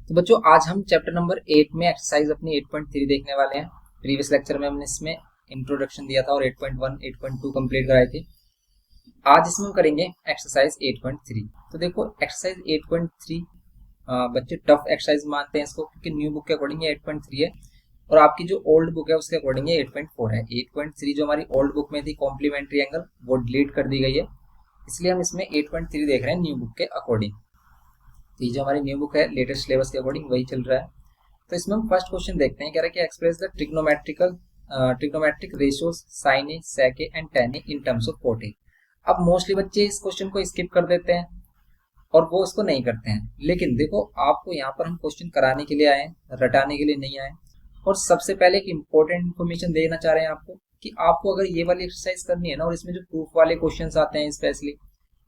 तो बच्चों आज हम चैप्टर नंबर 8 में एक्सरसाइज अपनी 8.3 देखने वाले हैं। प्रीवियस लेक्चर में हमने इसमें इंट्रोडक्शन दिया था और 8.1 8.2 कंप्लीट कराए थे। आज इसमें हम करेंगे एक्सरसाइज 8.3। तो देखो एक्सरसाइज 8.3 बच्चे टफ एक्सरसाइज मानते हैं इसको, क्योंकि न्यू बुक के अकॉर्डिंग ये 8.3 है और आपकी जो ओल्ड बुक है उसके अकॉर्डिंग ये 8.4 है। 8.3 जो हमारी ओल्ड बुक में थी कॉम्प्लीमेंट्री एंगल, वो डिलीट कर दी गई है, इसलिए हम इसमें 8.3 देख रहे हैं न्यू बुक के अकॉर्डिंग। तो ये जो हमारी न्यू बुक है लेटेस्ट सिलेबस के अकॉर्डिंग वही चल रहा है। तो इसमें हम फर्स्ट क्वेश्चन देखते हैं, कह रहा है कि express the trigonometric ratios sine A, sec A and tan A in terms of cot A. अब मोस्टली बच्चे इस क्वेश्चन को स्किप कर देते हैं और वो इसको नहीं करते हैं, लेकिन देखो आपको यहाँ पर हम क्वेश्चन कराने के लिए आए हैं, रटाने के लिए नहीं आए। और सबसे पहले एक इंपॉर्टेंट इन्फॉर्मेशन देना चाह रहे हैं आपको कि आपको अगर ये वाली एक्सरसाइज करनी है ना, और इसमें जो प्रूफ वाले क्वेश्चन आते हैं स्पेशली,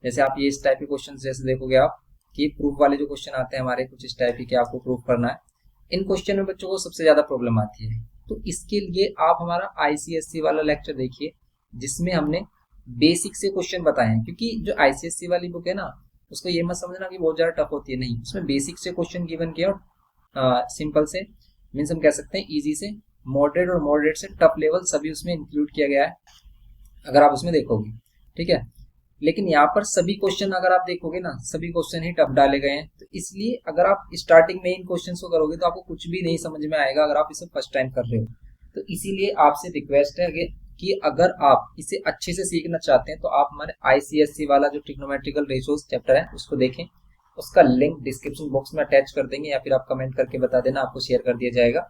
जैसे आप ये इस टाइप के क्वेश्चन जैसे देखोगे आप कि प्रूफ वाले जो क्वेश्चन आते हैं हमारे कुछ इस टाइप के आपको प्रूफ करना है, इन क्वेश्चन में बच्चों को सबसे ज्यादा प्रॉब्लम आती है। तो इसके लिए आप हमारा आईसीएससी वाला लेक्चर देखिए, जिसमें हमने बेसिक से क्वेश्चन बताए हैं। क्योंकि जो आईसीएससी वाली बुक है ना, उसको ये मत समझना कि बहुत ज्यादा टफ होती है, नहीं, उसमें बेसिक से क्वेश्चन गिवन किया और सिंपल से मीन्स हम कह सकते हैं इजी से मॉडरेट और मॉडरेट से टफ लेवल सभी उसमें इंक्लूड किया गया है, अगर आप उसमें देखोगे, ठीक है। लेकिन यहाँ पर सभी क्वेश्चन अगर आप देखोगे ना, सभी क्वेश्चन ही टफ डाले गए हैं। तो इसलिए अगर आप स्टार्टिंग में इन क्वेश्चन को करोगे तो आपको कुछ भी नहीं समझ में आएगा, अगर आप इसे फर्स्ट टाइम कर रहे हो। तो इसीलिए आपसे रिक्वेस्ट है कि अगर आप इसे अच्छे से सीखना चाहते हैं तो आप हमारे आईसीएससी वाला जो ट्रिग्नोमेट्रिकल रेशियोज चैप्टर है उसको देखें। उसका लिंक डिस्क्रिप्शन बॉक्स में अटैच कर देंगे, या फिर आप कमेंट करके बता देना, आपको शेयर कर दिया जाएगा।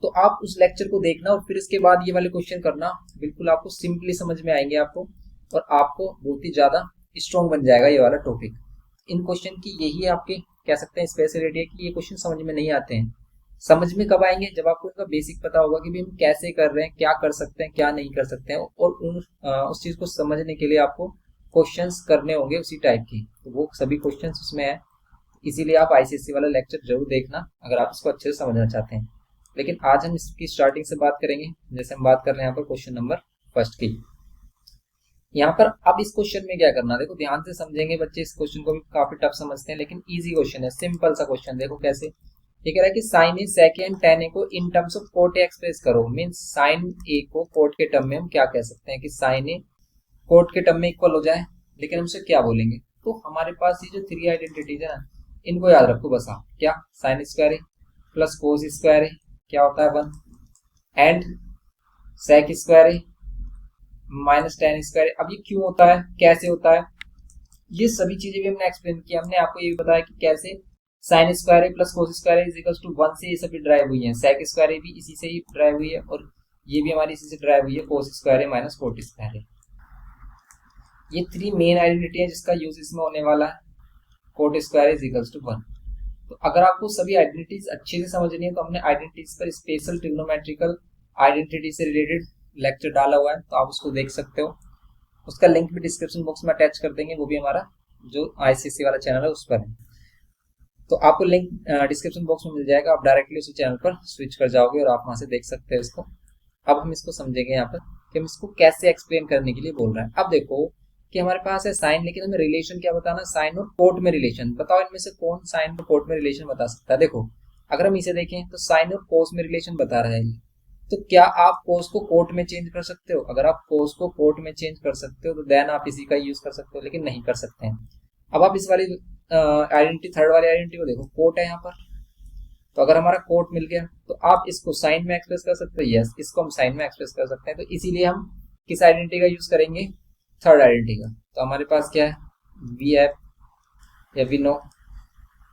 तो आप उस लेक्चर को देखना और फिर इसके बाद ये वाले क्वेश्चन करना, बिल्कुल आपको सिंपली समझ में आएंगे आपको, और आपको बहुत ही ज्यादा स्ट्रॉन्ग बन जाएगा ये वाला टॉपिक। इन क्वेश्चन की यही आपके कह सकते हैं स्पेशलिटी है कि ये क्वेश्चन समझ में नहीं आते हैं। समझ में कब आएंगे? जब आपको इनका बेसिक पता होगा कि भी हम कैसे कर रहे हैं, क्या कर सकते हैं, क्या नहीं कर सकते हैं, और उस चीज को समझने के लिए आपको क्वेश्चंस करने होंगे उसी टाइप की। तो वो सभी क्वेश्चंस उसमें है, इसीलिए आप आईसीएससी वाला लेक्चर जरूर देखना अगर आप इसको अच्छे से समझना चाहते हैं। लेकिन आज हम इसकी स्टार्टिंग से बात करेंगे, जैसे हम बात कर रहे हैं यहाँ पर क्वेश्चन नंबर फर्स्ट की। यहाँ पर अब इस क्वेश्चन में क्या करना, देखो ध्यान से समझेंगे बच्चे, इस क्वेश्चन को भी काफी टफ समझते हैं, लेकिन इजी क्वेश्चन है, सिंपल सा क्वेश्चन। देखो कैसे, ये कह रहा है कि sine A, sec A and tan A को in terms of cot A express करो। मींस साइन ए को कोट के टर्म में हम क्या कह सकते हैं कि साइन ए कोट के टर्म में इक्वल हो जाए, लेकिन हम उसे क्या बोलेंगे? तो हमारे पास ये जो थ्री आइडेंटिटीज है ना, इनको याद रखो बस आप। क्या? Sine square A plus cos square A क्या होता है? 1, and sec square A minus tan square. अब ये क्यों होता है, कैसे होता है, ये सभी चीजें भी हमने एक्सप्लेन किया। हमने आपको ये भी बताया कि कैसे sine square A plus cos square is equals to 1 से ये सभी ड्राइव हुई है, सेक स्क्वायर ए भी इसी से ही ड्राइव हुई है, और ये भी हमारी इसी से ड्राइव हुई है, कोस square A minus cot square ए। ये थ्री मेन आइडेंटिटी है जिसका यूज इसमें होने वाला है, cot square is equals to 1। तो अगर आपको सभी आइडेंटिटीज अच्छे से समझनी है तो हमने आइडेंटिटीज पर स्पेशल ट्रिग्नोमेट्रिकल आइडेंटिटी से रिलेटेड लेक्चर डाला हुआ है, तो आप उसको देख सकते हो। उसका लिंक भी डिस्क्रिप्शन बॉक्स में अटैच कर देंगे, वो भी हमारा जो आईसीएससी वाला चैनल है उस पर है। तो आपको लिंक डिस्क्रिप्शन बॉक्स में मिल जाएगा, आप डायरेक्टली उसी चैनल पर स्विच कर जाओगे और आप वहां से देख सकते हैं इसको। अब हम इसको समझेंगे यहाँ पर कि हम इसको कैसे एक्सप्लेन करने के लिए बोल रहे हैं। अब देखो कि हमारे पास है साइन, लेकिन हमें रिलेशन क्या बताना, साइन और कोट में रिलेशन। बताओ इनमें से कौन साइन और कोट में रिलेशन बता सकता है? देखो अगर हम इसे देखें तो साइन और कोस में रिलेशन बता रहा है। तो क्या आप कोस को कोट में चेंज कर सकते हो? अगर आप कोस को कोट में चेंज कर सकते हो तो देन आप इसी का यूज कर सकते हो, लेकिन नहीं कर सकते हैं। अब आप इस वाली आइडेंटिटी, थर्ड वाली आइडेंटिटी को देखो, कोट है यहाँ पर। तो अगर हमारा कोट मिल गया तो आप इसको साइन में एक्सप्रेस कर सकते हो, यस, इसको हम साइन में एक्सप्रेस कर सकते हैं। तो इसीलिए हम किस आइडेंटिटी का यूज करेंगे? थर्ड आइडेंटिटी का। तो हमारे पास क्या है? वी एफ या वी नो,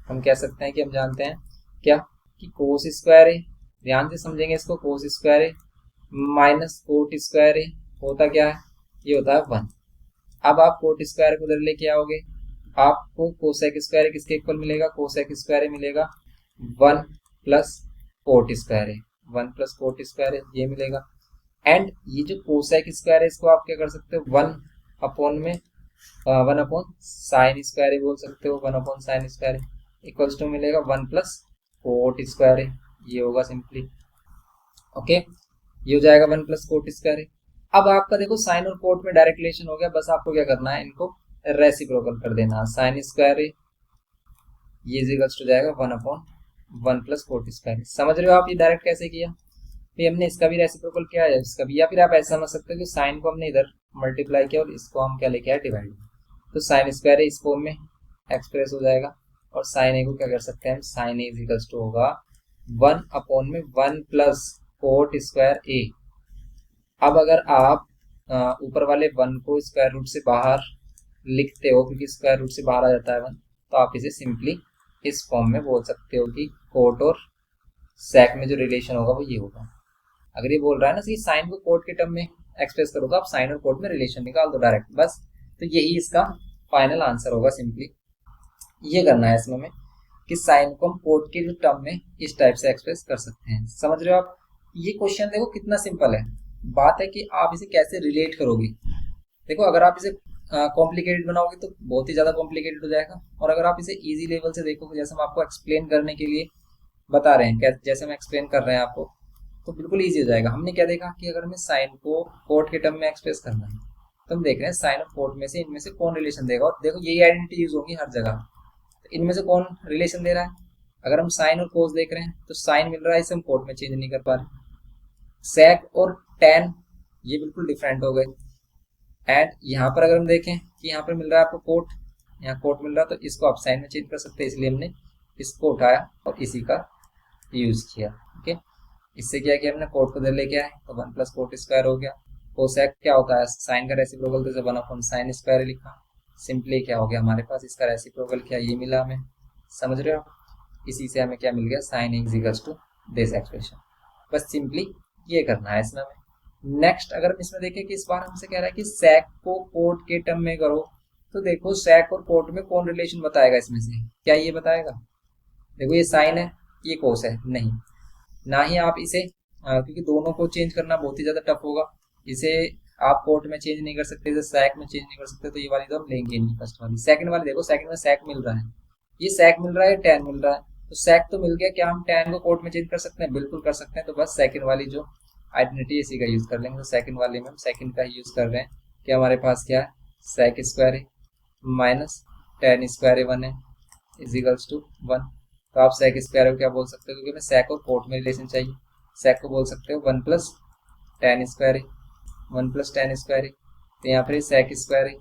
हम कह सकते हैं कि हम जानते हैं क्या कि कोस स्क्वायर है, ध्यान से समझेंगे इसको, कोस स्क्वायर है माइनस कोट स्क्वायर है होता क्या है? ये होता है 1। अब आप कोट स्क्वायर को उधर लेके आओगे, आपको कोसेक स्क्वायर किसके इक्वल मिलेगा? कोसेक स्क्वायर मिलेगा 1 प्लस कोट स्क्वायर है, 1 प्लस कोट स्क्वायर है ये मिलेगा। एंड ये जो कोसेक स्क्वायर है इसको आप क्या कर सकते हो? 1 अपॉन में 1 अपॉन साइन स्क्वायर बोल सकते हो, 1 upon sine square equals to मिलेगा 1 प्लस कोट स्क्वायर है, ये होगा सिंपली। ओके, ये हो जाएगा 1 प्लस कोट स्क्वायर है। अब आपका देखो साइन और कोट में डायरेक्ट रिलेशन हो गया, बस आपको क्या करना है, इनको रेसिप्रोकल कर देना। साइन स्क्वायर है ये इक्वल्स टू जाएगा 1 अपॉन 1 प्लस कोट स्क्वायर। समझ रहे हो आप ये डायरेक्ट कैसे किया? फिर हमने इसका भी रेसिप्रोकल किया है, इसका भी, या फिर आप ऐसा समझ सकते हो कि साइन को हमने इधर मल्टीप्लाई किया और इसको हम क्या लेके आए, डिवाइड। तो साइन स्क्वायर इस फॉर्म में एक्सप्रेस हो जाएगा, और साइन ए को क्या कर सकते हैं हम, साइन ए इक्वल्स टू होगा 1 अपॉन में 1 प्लस कोट स्क्वायर ए। अब अगर आप ऊपर वाले 1 को स्क्वायर रूट से बाहर लिखते हो, क्योंकि स्क्वायर रूट से बाहर आ जाता है 1, तो आप इसे सिंपली इस फॉर्म में बोल सकते हो कि कोट और सेक में जो रिलेशन होगा वो ये होगा। अगर ये बोल रहा है ना कि साइन को कोट के टर्म में एक्सप्रेस करो, तो आप साइन और कोट में रिलेशन निकाल दो डायरेक्ट, बस। तो यही इसका फाइनल आंसर होगा। सिंपली ये करना है इसमें हमें कि साइन को हम कोट के टर्म में इस टाइप से एक्सप्रेस कर सकते हैं। समझ रहे हो आप? ये क्वेश्चन देखो कितना सिंपल है। बात है कि आप इसे कैसे रिलेट करोगे। देखो अगर आप इसे कॉम्प्लिकेटेड बनाओगे तो बहुत ही ज्यादा कॉम्प्लिकेटेड हो जाएगा, और अगर आप इसे इजी लेवल से देखोगे, जैसे हम आपको एक्सप्लेन करने के लिए बता रहे हैं, जैसे हम एक्सप्लेन कर रहे हैं आपको, तो बिल्कुल ईजी हो जाएगा। हमने क्या देखा कि अगर हमें साइन को कोट के टर्म में एक्सप्रेस करना है, तो हम देख रहे हैं साइन और कोट में से इनमें से कौन रिलेशन देगा, और देखो यही आइडेंटिटी यूज होगी हर जगह। तो इनमें से कौन रिलेशन दे रहा है? अगर हम साइन और कोस देख रहे हैं तो साइन मिल रहा है, इसे हम कोट में चेंज नहीं कर पा रहे। सेक और टेन ये बिल्कुल डिफरेंट हो गए। एंड यहाँ पर अगर हम देखें कि यहाँ पर मिल रहा है आपको कोट, यहाँ कोट मिल रहा है, तो इसको आप साइन में चेंज कर सकते हैं, इसलिए हमने इसको उठाया और इसी का यूज किया। ओके, इससे क्या किया हमने, कोट को इधर लेके आए तो 1 प्लस कोट स्क्वायर हो गया। कोसेक क्या होता है, साइन का रेसिप्रोकल, तो 1 अपॉन साइन स्क्वायर लिखा। सिंपली क्या हो गया हमारे पास, इसका रेसिप्रोकल क्या ये मिला हमें। समझ रहे हो? इसी से हमें क्या मिल गया, sine equals to this expression. बस सिंपली ये करना है इसमें हमें। नेक्स्ट अगर हम इसमें देखें कि इस बार हमसे कह रहा है कि सेक को कोट के टर्म में करो, तो देखो सेक और कोट में कौन रिलेशन बताएगा इसमें से, क्या ये बताएगा? देखो ये साइन है, ये कोस है, नहीं, ना ही आप इसे क्योंकि दोनों को चेंज करना बहुत ही ज्यादा टफ होगा, इसे आप कोट में चेंज नहीं कर सकते, इसे सेक में चेंज नहीं कर सकते, तो ये वाली तो हम लेंगे नहीं। फर्स्ट वाली, सेकंड वाली देखो, सेकंड में सेक मिल रहा है, ये सेक मिल रहा है, टेन मिल रहा है, तो सेक तो मिल गया, क्या हम टेन को कोट में चेंज कर सकते हैं? बिल्कुल कर सकते हैं। तो बस सेकंड वाली जो आइडेंटिटी इसी का यूज कर लेंगे। तो सेकंड वाले में हम सेकंड का यूज कर रहे हैं कि हमारे पास क्या है, सेक स्क्वायर है माइनस टेन स्क्वायर 1 है इज इक्वल्स टू 1। तो आप सेक स्क्वायर को क्या बोल सकते हो, क्योंकि हमें सेक और कोट में रिलेशन चाहिए, सेक को बोल सकते हो 1 प्लस टेन स्क्वायर है, 1 प्लस टेन स्क्वायर है, तो यहाँ पर सेक स्क्वायर है,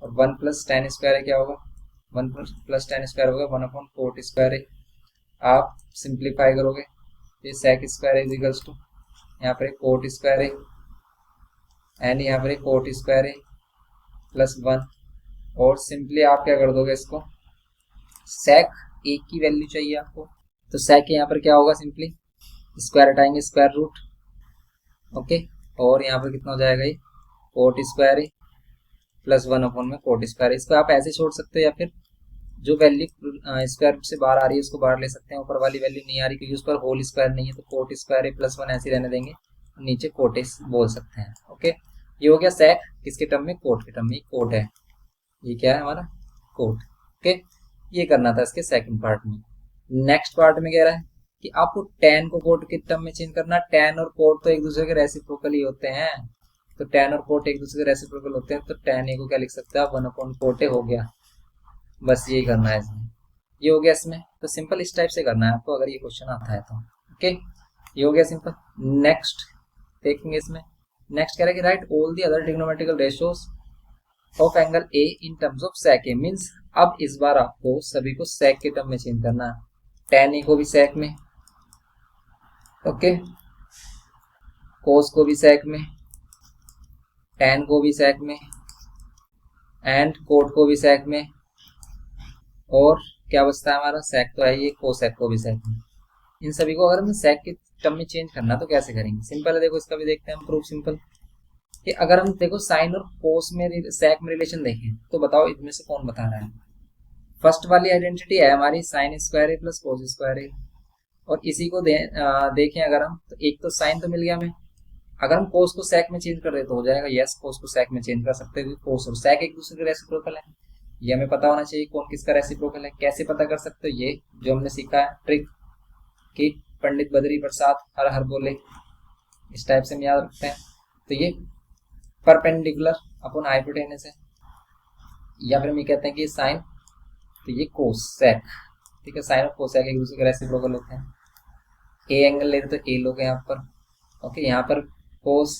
और 1 प्लस टेन स्क्वायर है क्या होगा, 1 प्लस टेन स्क्वायर होगा 1 अपॉन कोट स्क्वायर है। आप सिंप्लीफाई करोगे, ये sec square is equals to, यहाँ पर कोट स्क्वायर है, एंड यहाँ पर कोट स्क्वायर है प्लस 1, और सिंपली आप क्या कर दोगे इसको, सेक एक की वैल्यू चाहिए आपको, तो सेक यहाँ पर क्या होगा, सिंपली स्क्वायर हटाएंगे, स्क्वायर रूट, ओके, और यहाँ पर कितना हो जाएगा, ये कोट स्क्वायर है प्लस 1 अपॉन में कोट स्क्वायर। इसको आप ऐसे छोड़ सकते हो, या फिर जो वैल्यू स्क्वायर रूट से बाहर आ रही है उसको बाहर ले सकते हैं, ऊपर वाली वैल्यू नहीं आ रही क्योंकि उस पर होल स्क्वायर नहीं है, तो कोट स्क्वायर है प्लस 1 ऐसे रहने देंगे, नीचे कोट बोल सकते हैं। ओके, ये हो गया सेक किसके टर्म में, कोट के टर्म में, कोट है, ये क्या है हमारा कोट। ओके, ये करना था इसके सेकंड पार्ट में। नेक्स्ट पार्ट में कह रहा है कि आपको टेन को कोट के टर्म में चेंज करना। टेन और कोट तो एक दूसरे के रेसिप्रोकल ही होते हैं, तो टेन और कोट एक दूसरे के रेसिप्रोकल होते हैं, तो टेन ए को क्या लिख सकते हैं आप, 1 अपॉन कोट हो गया। बस यही करना है इसमें, ये हो गया इसमें। तो सिंपल इस टाइप से करना है आपको अगर ये क्वेश्चन आता है तो। ओके, ये हो गया सिंपल। नेक्स्ट देखेंगे इसमें, नेक्स्ट कह रहा है कि write all the other trigonometrical ratios of angle A in terms of sec A. Means अब इस बार आपको सभी को सेक के टर्म में चेंज करना है, टेन ए को भी सेक में, ओके, कोस को भी सेक में, टेन को भी सेक में, एंड कोट को भी सेक में, और क्या बचता है हमारा, सेक तो है ये, कोसेक को भी सेक में। इन सभी को अगर हमें सेक के टर्म में चेंज करना तो कैसे करेंगे, सिंपल है। देखो इसका भी देखते हैं हम प्रूफ। सिंपल कि अगर हम देखो साइन और कोस में सेक में रिलेशन देखें, तो बताओ इनमें से कौन बता रहा है। फर्स्ट वाली आइडेंटिटी है हमारी साइन स्क्वायर है प्लस कोस स्क्वायर है, और इसी को देखें अगर हम, तो एक तो साइन तो मिल गया हमें, अगर हम कोस को सेक में चेंज कर दे तो हो जाएगा, यस कोस को सेक में चेंज कर सकते हैं, कोस और सेक एक दूसरे के रेसिप्रोकल है, ये हमें पता होना चाहिए कौन किसका रेसिप्रोकल है। कैसे पता कर सकते हो, ये जो हमने सीखा है ट्रिक कि पंडित बद्री प्रसाद हर हर बोले, इस टाइप से हम याद रखते हैं। तो ये परपेंडिकुलर अपॉन हाइपोटेनस है, या फिर हम ये कहते हैं कि साइन, तो ये कोस सेक ठीक है। साइन और कोसेक एक दूसरे के रेसिप्रोकल होते हैं। ए एंगल ले रहे तो ए लोगे यहाँ पर, ओके। यहाँ पर कोस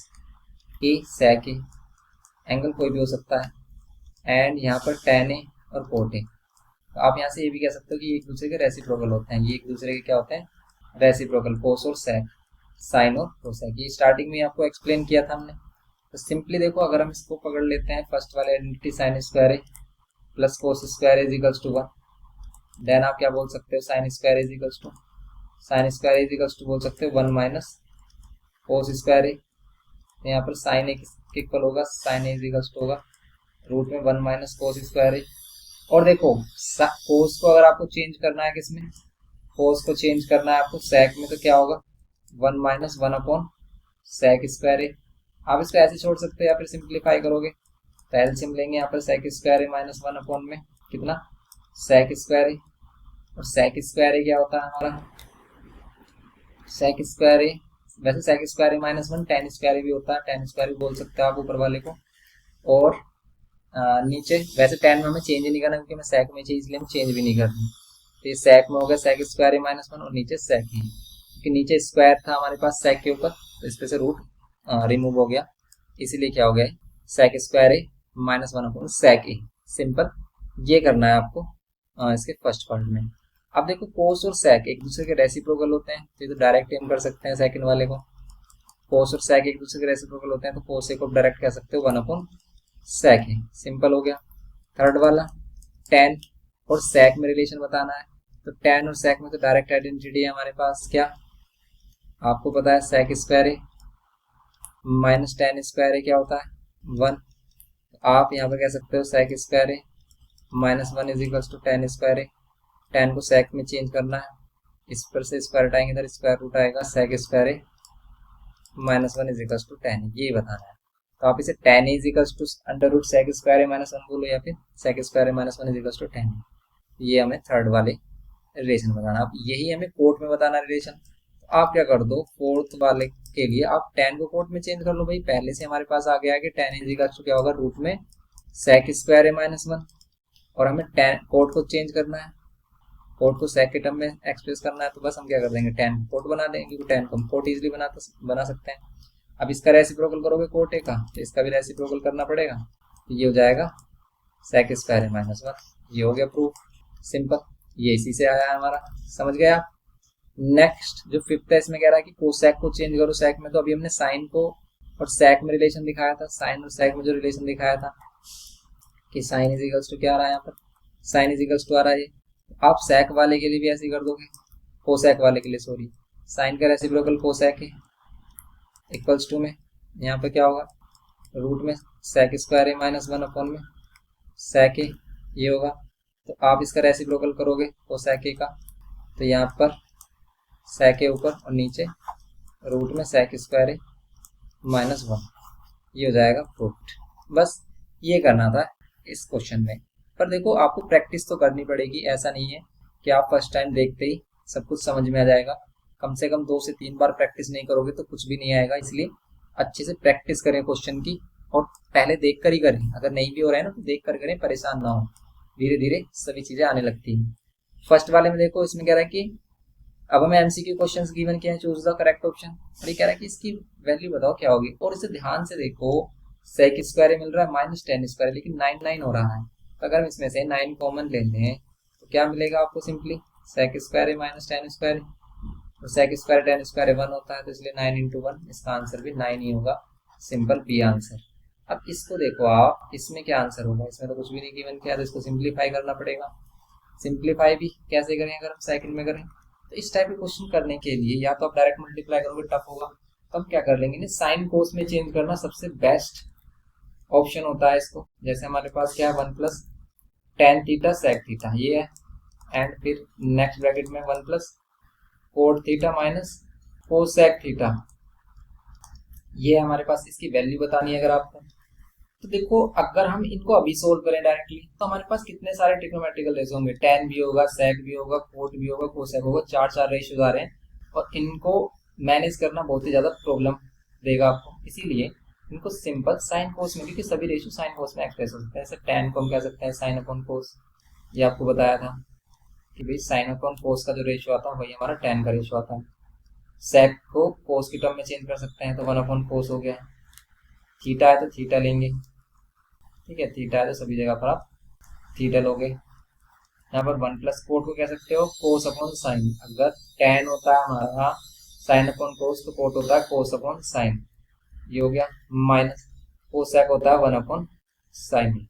ए सेक ए, एंगल कोई भी हो सकता है, एंड यहाँ पर टेन ए और कोट ए। तो आप यहाँ से ये भी कह सकते हो कि एक दूसरे के रेसिप्रोकल होते हैं, ये एक दूसरे के क्या होते हैं, रेसिप्रोकल, कोस और सेक, साइन और कोसेक। ये स्टार्टिंग में आपको एक्सप्लेन किया था हमने। तो सिंपली देखो, अगर हम इसको पकड़ लेते हैं फर्स्ट वाले identity, sine square A plus cos square is equals to 1, then आप क्या बोल सकते हो, sine square is equals to, sine square is equals to बोल सकते हो 1 माइनस कोस स्क्वायर ए। यहाँ पर साइन ए के इक्वल होगा, sine A is equals to होगा रूट में 1 माइनस कोस स्क्वायर ए। और देखो कोस को अगर आपको चेंज करना है, किसमें, कोस को चेंज करना है आपको सेक में, तो क्या होगा 1 माइनस 1 अपॉन सेक स्क्वायर ए। आप इसको ऐसे छोड़ सकते हो या फिर सिंप्लीफाई करोगे तो एलसीएम लेंगे यहाँ पर सेक स्क्वायर ए माइनस 1 अपॉन में कितना, सेक स्क्वायर ए। और सेक स्क्वायर ए क्या होता है हमारा, सेक स्क्वायर ए, वैसे सेक square A minus 1 ten square ए भी होता है, टेन स्क्वायर भी बोल सकते हो आप ऊपर वाले को। और नीचे वैसे टेन में हमें चेंज नहीं करना क्योंकि मैं सेक में चाहिए, इसलिए हम चेंज भी नहीं कर रहे। तो ये सेक में हो गया सेक स्क्वायर ए माइनस 1 और नीचे सेक है, क्योंकि नीचे स्क्वायर था हमारे पास सेक के ऊपर, तो इस पे से रूट रिमूव हो गया, इसीलिए क्या हो गया सेक square A minus 1 upon sec A. Simple, ये करना है आपको इसके फर्स्ट पार्ट में। अब देखो कोस और सेक एक दूसरे के रेसिप्रोकल होते हैं, तो ये तो डायरेक्ट हम कर सकते हैं सेकंड वाले को। कोस और सेक एक दूसरे के रेसिप्रोकल होते हैं, तो कोस ए को डायरेक्ट कह सकते हो 1 अपॉन सेक है, सिंपल हो गया। थर्ड वाला टेन और सेक में रिलेशन बताना है, तो टेन और सेक में तो डायरेक्ट आइडेंटिटी है हमारे पास, क्या आपको पता है, सेक square A minus tan square A क्या होता है 1। आप यहाँ पर कह सकते हो sec square A minus 1 is equals to tan square A. Tan को सेक में चेंज करना है, इस पर से स्क्वायर हटाएंगे, इधर स्क्वायर रूट आएगा, sec square A minus 1 is equals to tan, ये बताना है। तो आप इसे tan is equals to under root sec square A minus 1 बोलो, या फिर sec square A minus 1 is equals to tan. ये हमें थर्ड वाले रिलेशन बताना। अब यही हमें कोट में बताना रिलेशन, तो आप क्या कर दो, फोर्थ वाले के लिए आप टेन को कोट में चेंज कर लो। भाई पहले से हमारे पास आ गया है कि टेन इज इक्वल्स टू क्या होगा, रूट में सेक स्क्वायर ए माइनस 1, और हमें टेन कोट को चेंज करना है, कोट को सेक के टर्म में एक्सप्रेस करना है। तो बस हम क्या कर देंगे, टेन कोट बना देंगे, क्योंकि टेन को हम कोट इजिली बना सकते हैं। अब इसका रेसिप्रोकल करोगे कोट ए का, तो इसका भी रेसिप्रोकल करना पड़ेगा, तो ये हो जाएगा सेक स्क्वायर ए माइनस 1। ये हो गया प्रूफ, सिंपल, ये इसी से आया है हमारा, समझ गए आप। नेक्स्ट जो फिफ्थ है, इसमें कह रहा है कि कोसेक को चेंज करो सेक में। तो अभी हमने साइन को और सेक में रिलेशन दिखाया था, साइन और सेक में जो रिलेशन दिखाया था कि साइन इज इक्वल्स टू क्या आ रहा है यहाँ पर, साइन इज इक्वल्स टू आ रहा है ये। आप सेक वाले के लिए भी ऐसे ही कर दोगे, कोसेक वाले के लिए सॉरी, साइन का रेसिप्रोकल कोसेक है इक्वल्स टू में यहाँ पे क्या होगा, रूट में सेक स्क्वायर ए माइनस 1 अपॉन में सेक ए, ये होगा। तो आप इसका रेसिप्रोकल करोगे कोसेक ए का, तो यहाँ पर सेक ए ऊपर और नीचे रूट में सेक स्क्वायर ए माइनस 1, ये हो जाएगा प्रूफ्ड। बस ये करना था इस क्वेश्चन में। पर देखो आपको प्रैक्टिस तो करनी पड़ेगी, ऐसा नहीं है कि आप फर्स्ट टाइम देखते ही सब कुछ समझ में आ जाएगा। कम से कम 2 से 3 बार प्रैक्टिस नहीं करोगे तो कुछ भी नहीं आएगा, इसलिए अच्छे से प्रैक्टिस करें क्वेश्चन की, और पहले देख कर ही करें। अगर नहीं भी हो रहा है ना तो देख कर करें, परेशान ना हो, धीरे धीरे सभी चीजें आने लगती हैं। फर्स्ट वाले में देखो, इसमें कह रहा है कि अब हमें एमसीक्यू क्वेश्चंस गिवन किए हैं, चूज द करेक्ट ऑप्शन, और ये कह रहा है कि इसकी वैल्यू बताओ क्या होगी। और इसे ध्यान से देखो, सेक स्क्वायर मिल रहा है माइनस टेन स्क्वायर, लेकिन 9 9 हो रहा है। तो अगर हम इसमें से 9 कॉमन ले लें तो क्या मिलेगा आपको, simply sec square minus tan square, और सेक स्क्वायर टेन स्क्वायर 1 होता है, तो इसलिए 9 इंटू 1, इसका आंसर भी 9 ही होगा, सिंपल बी आंसर। अब इसको देखो आप, इसमें क्या आंसर होगा, इसमें तो कुछ भी नहीं गिवन किया, तो इसको सिंप्लीफाई करना पड़ेगा। सिंप्लीफाई भी कैसे करें, अगर हम सेकंड में करें तो इस टाइप के क्वेश्चन करने के लिए या तो आप डायरेक्ट मल्टीप्लाई करोगे, टफ होगा, तब क्या कर लेंगे, साइन कोस में चेंज करना सबसे बेस्ट ऑप्शन होता है इसको। जैसे हमारे पास क्या है, 1 plus tan theta sec theta, ये है, एंड फिर नेक्स्ट ब्रैकेट में 1 plus cot theta minus cosec theta, ये हमारे पास इसकी वैल्यू बतानी है अगर आपको। तो देखो अगर हम इनको अभी सोल्व करें डायरेक्टली तो हमारे पास कितने सारे ट्रिग्नोमेट्रिकल रेशो होंगे, टेन भी होगा, सेक भी होगा, कोट भी होगा, कोसेक होगा, 4 रेशोज आ रहे हैं, और इनको मैनेज करना बहुत ही ज्यादा प्रॉब्लम देगा आपको। इसीलिए इनको सिंपल साइन कोस में, क्योंकि सभी रेशो साइन कोस में एक्सप्रेस हो सकते हैं। जैसे टेन को हम कह सकते हैं साइन अपॉन कोस, ये आपको बताया था, कि भाई साइन अपॉन कोस का जो रेशियो आता है वही हमारा टेन का रेशियो आता है। सेक को कोस की टर्म में चेंज कर सकते हैं, तो वन अपॉन कोस हो गया। थीटा है तो थीटा लेंगे, ठीक है, थीटा है तो सभी जगह पर आप थीटा लोगे। यहाँ पर वन प्लस कोट को कह सकते हो कोस अपॉन साइन। अगर टेन होता है हमारा साइन अपॉन कोस तो कोट होता है कोस अपॉन साइन, ये हो गया। माइनस कोसेक होता है वन अपॉन साइन,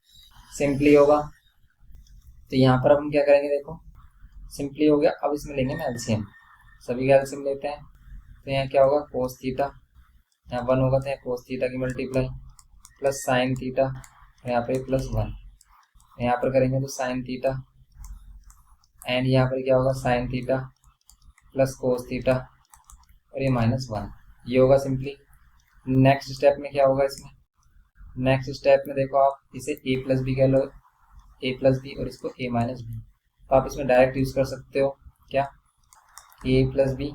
सिंपली होगा। तो यहाँ पर अब हम क्या करेंगे, देखो सिंपली हो गया। अब इसमें लेंगे हम एलसीएम, सभी का एलसीएम लेते हैं। तो यहाँ क्या होगा कोस थीटा, यहाँ वन होगा तो यहाँ कोस थीटा की मल्टीप्लाई प्लस साइन थीटा, यहाँ पे प्लस वन, यहाँ पर करेंगे तो साइन थीटा एंड यहाँ पर क्या होगा sine theta plus cos theta और ये माइनस वन, ये होगा सिंपली। नेक्स्ट स्टेप में क्या होगा इसमें, नेक्स्ट स्टेप में देखो आप इसे ए प्लस बी कह लो, ए प्लस बी और इसको ए माइनस बी, तो आप इसमें डायरेक्ट यूज कर सकते हो क्या, ए plus B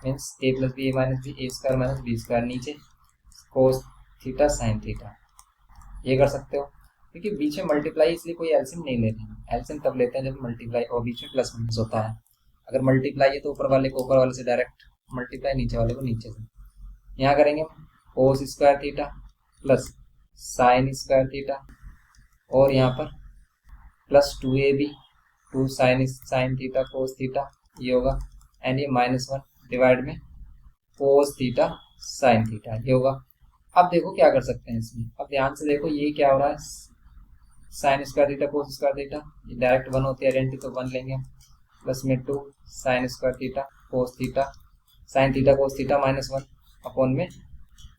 means A plus B A minus B, A square minus B square, नीचे कोस थीटा साइन थीटा, ये कर सकते हो। क्योंकि बीच में मल्टीप्लाई इसलिए कोई एलसीएम नहीं लेते हैं, एलसीएम तब लेते हैं जब मल्टीप्लाई और बीच में प्लस माइनस होता है। अगर मल्टीप्लाई है तो ऊपर वाले को ऊपर वाले से डायरेक्ट मल्टीप्लाई, नीचे वाले को नीचे से। यहाँ करेंगे कोस square theta plus sign square theta और यहाँ पर plus 2ab 2 sign theta cos theta, ये होगा एंड ये माइनस वन डिवाइड में कोस थीटा साइन थीटा, ये होगा। अब देखो क्या कर सकते हैं इसमें, अब ध्यान से देखो ये क्या हो रहा है, sign square theta cos square theta, ये डायरेक्ट वन होती है आइडेंटिटी, तो वन लेंगे प्लस में 2 sign square theta cos theta sine theta cos theta minus one upon में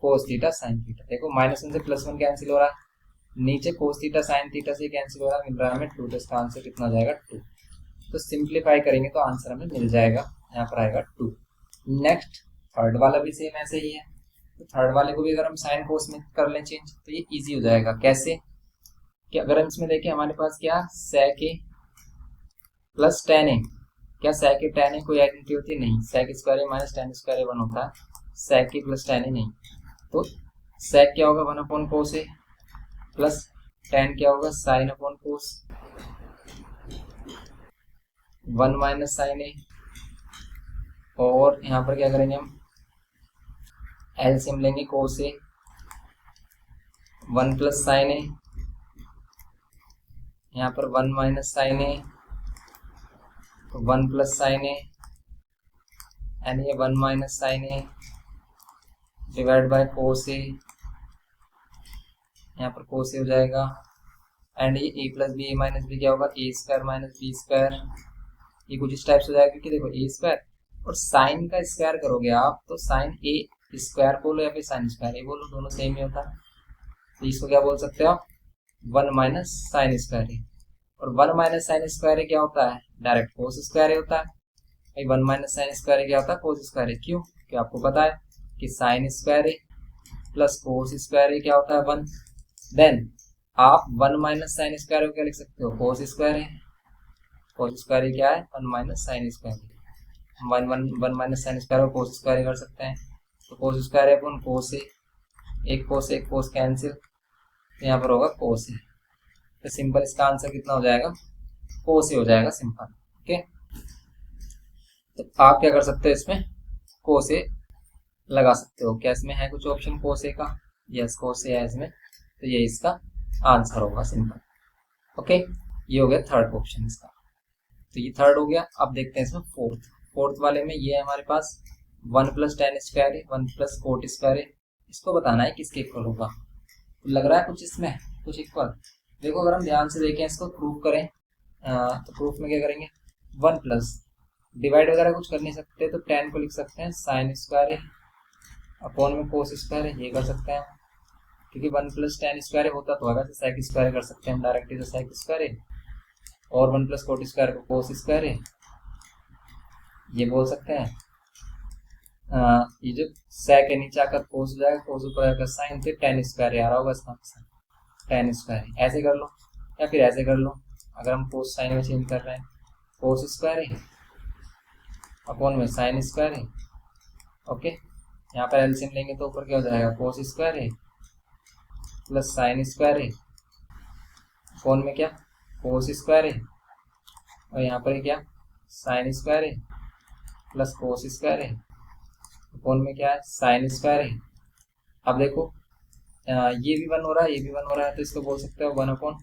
कोस थीटा साइन थीटा। देखो माइनस वन से प्लस वन कैंसिल हो रहा है, नीचे कोस थीटा साइन थीटा से कैंसिल हो रहा है, मिल रहा है हमें 2, तो इसका आंसर कितना हो जाएगा 2। तो सिंप्लीफाई करेंगे तो आंसर हमें मिल जाएगा, यहाँ पर आएगा 2। नेक्स्ट थर्ड वाला भी सेम ऐसे ही है, तो थर्ड वाले को भी अगर हम साइन कोस में कर लें चेंज तो ये इजी हो जाएगा। कैसे कि अगर हम इसमें देखें हमारे पास क्या सेक ए प्लस टेन ए, क्या सेक ए टेन ए कोई आइडेंटिटी होती है, नहीं, सेक square A minus tan square A one होता है, सेक ए प्लस टेन ए नहीं। तो सेक क्या होगा one upon cos A plus tan क्या होगा sine upon cos one minus sine A, और यहाँ पर क्या करेंगे हम एलसीएम लेंगे cos A one plus sine A, यहाँ पर वन माइनस साइन ए तो one plus sine A and ये one minus sine A divide by cos A, यहाँ पर कोस ए हो जाएगा एंड ये A plus B A minus B क्या होगा ए स्क्वायर माइनस बी स्क्वायर, ये कुछ इस टाइप से हो जाएगा। क्योंकि देखो ए स्क्वायर और साइन का स्क्वायर करोगे आप तो साइन ए स्क्वायर बोलो या फिर साइन स्क्वायर ए बोलो, दोनों सेम ही होता है। तो इसको क्या बोल सकते हो आप वन माइनस साइन स्क्वायर ए, और one minus sign square A क्या होता है डायरेक्ट कोस स्क्वायर ए होता है। भाई one minus sign square A क्या होता है कोस स्क्वायर ए, क्यों, क्या आपको पता है कि sign square A plus cos square A क्या होता है वन। देन आप one minus sign square A क्या लिख सकते हो कोस square A, cos square A क्या है वन माइनस साइन स्क्वायर ए, वन माइनस साइन स्क्वायर और कोस स्क्वायर ए कर सकते हैं। तो कोस स्क्वायर ए अपन कोस ए, एक कोस कैंसिल, यहाँ पर होगा कोस ए, तो सिंपल इसका आंसर कितना हो जाएगा कोस ए हो जाएगा सिंपल। ओके, तो आप क्या कर सकते हो इसमें कोस ए लगा सकते हो। क्या इसमें है कुछ ऑप्शन कोस ए का, यस कोस ए है इसमें, तो ये इसका आंसर होगा सिंपल। ओके, ये हो गया थर्ड ऑप्शन इसका, तो ये थर्ड हो गया। अब देखते हैं इसमें फोर्थ वाले में ये है हमारे पास वन प्लस टेन स्क्वायर है वन प्लस कोट स्क्वायर है, इसको बताना है किसके इक्वल होगा। तो लग रहा है कुछ इसमें कुछ इक्वल, देखो अगर हम ध्यान से देखें इसको प्रूफ करें तो प्रूफ में क्या करेंगे वन प्लस डिवाइड वगैरह कुछ कर नहीं सकते, तो टेन को लिख सकते हैं साइन स्क्वायर है अपॉन में कोस स्क्वायर है, ये कर सकते हैं क्योंकि वन प्लस टेन स्क्वायर होता तो वैसे सेक स्क्वायर कर सकते हैं हम डायरेक्टली, तो सेक स्क्वायर है और वन प्लस कोट स्क्वायर को कोस स्क्वायर है, ये बोल सकते हैं। ये जो सेक है नीचे आकर कोस हो जाएगा, कोस ऊपर आकर साइन, फिर टेन स्क्वायर आ रहा होगा इसका टेन स्क्वायर, ऐसे कर लो या फिर ऐसे कर लो। अगर हम कोस साइन में चेंज कर रहे हैं कोस स्क्वायर है अपॉन में साइन स्क्वायर है। ओके, यहाँ पर एलसीएम लेंगे तो ऊपर क्या हो जाएगा कोस स्क्वायर है प्लस साइन स्क्वायर है अपॉन में क्या कोस स्क्वायर है और यहाँ पर क्या साइन स्क्वायर है प्लस कोस स्क्वायर है, अपॉन में क्या है साइन स्क्वायर है। अब देखो ये भी 1 हो रहा है, ये भी 1 हो रहा है, तो इसको बोल सकते हो 1 अपॉन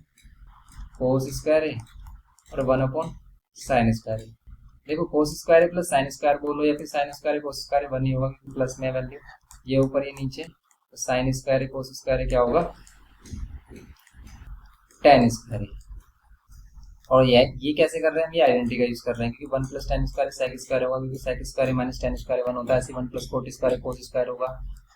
कोस स्क्वायर है और 1 अपॉन साइन स्क्वायर है। देखो कोस स्क्वायर है प्लस साइन स्क्वायर बोलो या फिर साइन स्क्वायर है कोस स्क्वायर है 1 ही होगा क्योंकि प्लस में वैल्यू ये ऊपर ये नीचे, तो साइन स्क्वायर है कोस स्क्वायर है क्या होगा टेन स्क्वायर है। और ये कैसे कर रहे हैं हम, ये आइडेंटिटी का यूज कर रहे हैं क्योंकि 1 plus tan square sec square होगा क्योंकि sec square minus tan square 1 होता है, ऐसे 1 plus cot square cos square होगा।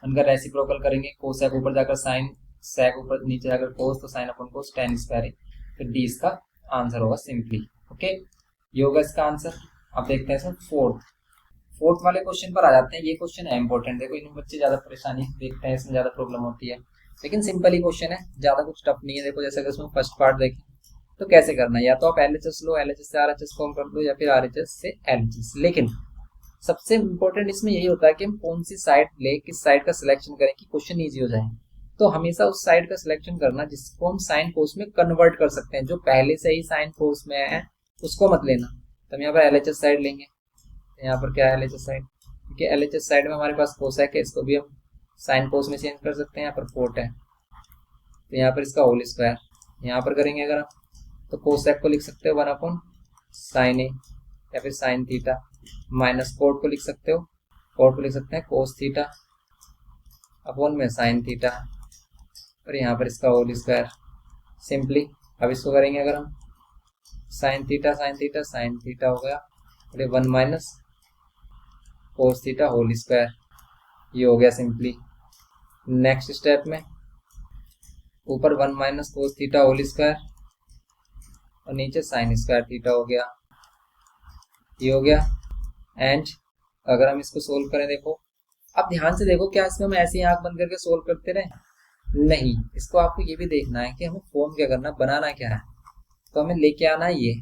उनका रेसिप्रोकल करेंगे, कोसेक ऊपर जाकर साइन, सेक ऊपर नीचे जाकर कोस, तो साइन अपन कोस टेन स्क्वायर है, फिर डी इसका आंसर होगा सिंपली। ओके, ये होगा इसका आंसर। अब देखते हैं सर फोर्थ वाले क्वेश्चन पर आ जाते हैं। ये क्वेश्चन है इंपॉर्टेंट, देखो इनमें बच्चे ज्यादा परेशानी देखते हैं, इसमें ज्यादा प्रॉब्लम होती है, लेकिन सिंपल ही क्वेश्चन है, ज्यादा कुछ टफ नहीं है। देखो जैसे अगर इसमें फर्स्ट पार्ट देखें तो कैसे करना है, या तो आप एलएचएस लो, एलएचएस से आरएचएस फॉर्म कर दो या फिर आरएचएस से एलएचएस। लेकिन सबसे इंपॉर्टेंट इसमें यही होता है कि हम कौन सी साइड ले, किस साइड का सिलेक्शन करें कि क्वेश्चन इजी हो जाए। तो हमेशा उस साइड का सिलेक्शन करना जिसको हम साइन कोस में कन्वर्ट कर सकते हैं, जो पहले से ही साइन कोस में है उसको मत लेना। तो हम यहाँ पर एलएचएस साइड लेंगे, यहाँ पर क्या है एलएचएस साइड, क्योंकि एलएचएस साइड में हमारे पास कोसेक है, इसको भी हम साइन कोस में चेंज कर सकते हैं। यहाँ पर कोट है तो यहाँ पर इसका होल स्क्वायर यहाँ पर करेंगे अगर आप, तो कोसेक को लिख सकते हो 1 अपॉन साइन ए या फिर साइन थीटा, माइनस कोट को लिख सकते हो, कोट को लिख सकते हैं कोस थीटा अपॉन में साइन थीटा, और यहाँ पर इसका होल स्क्वायर सिंपली। अब इसको करेंगे अगर हम sine theta sine theta sine theta हो गया, और ये 1 minus cos theta whole square, ये हो गया सिंपली। नेक्स्ट स्टेप में ऊपर 1 minus cos theta whole square और नीचे साइन स्क्वायर थीटा हो गया, ये हो गया। एंड अगर हम इसको सोल्व करें, देखो अब ध्यान से देखो, क्या इसमें हम ऐसे ही आंख बंद करके सोल्व करते रहे, नहीं, इसको आपको ये भी देखना है कि हमें फॉर्म क्या करना, बनाना क्या है। तो हमें लेके आना है ये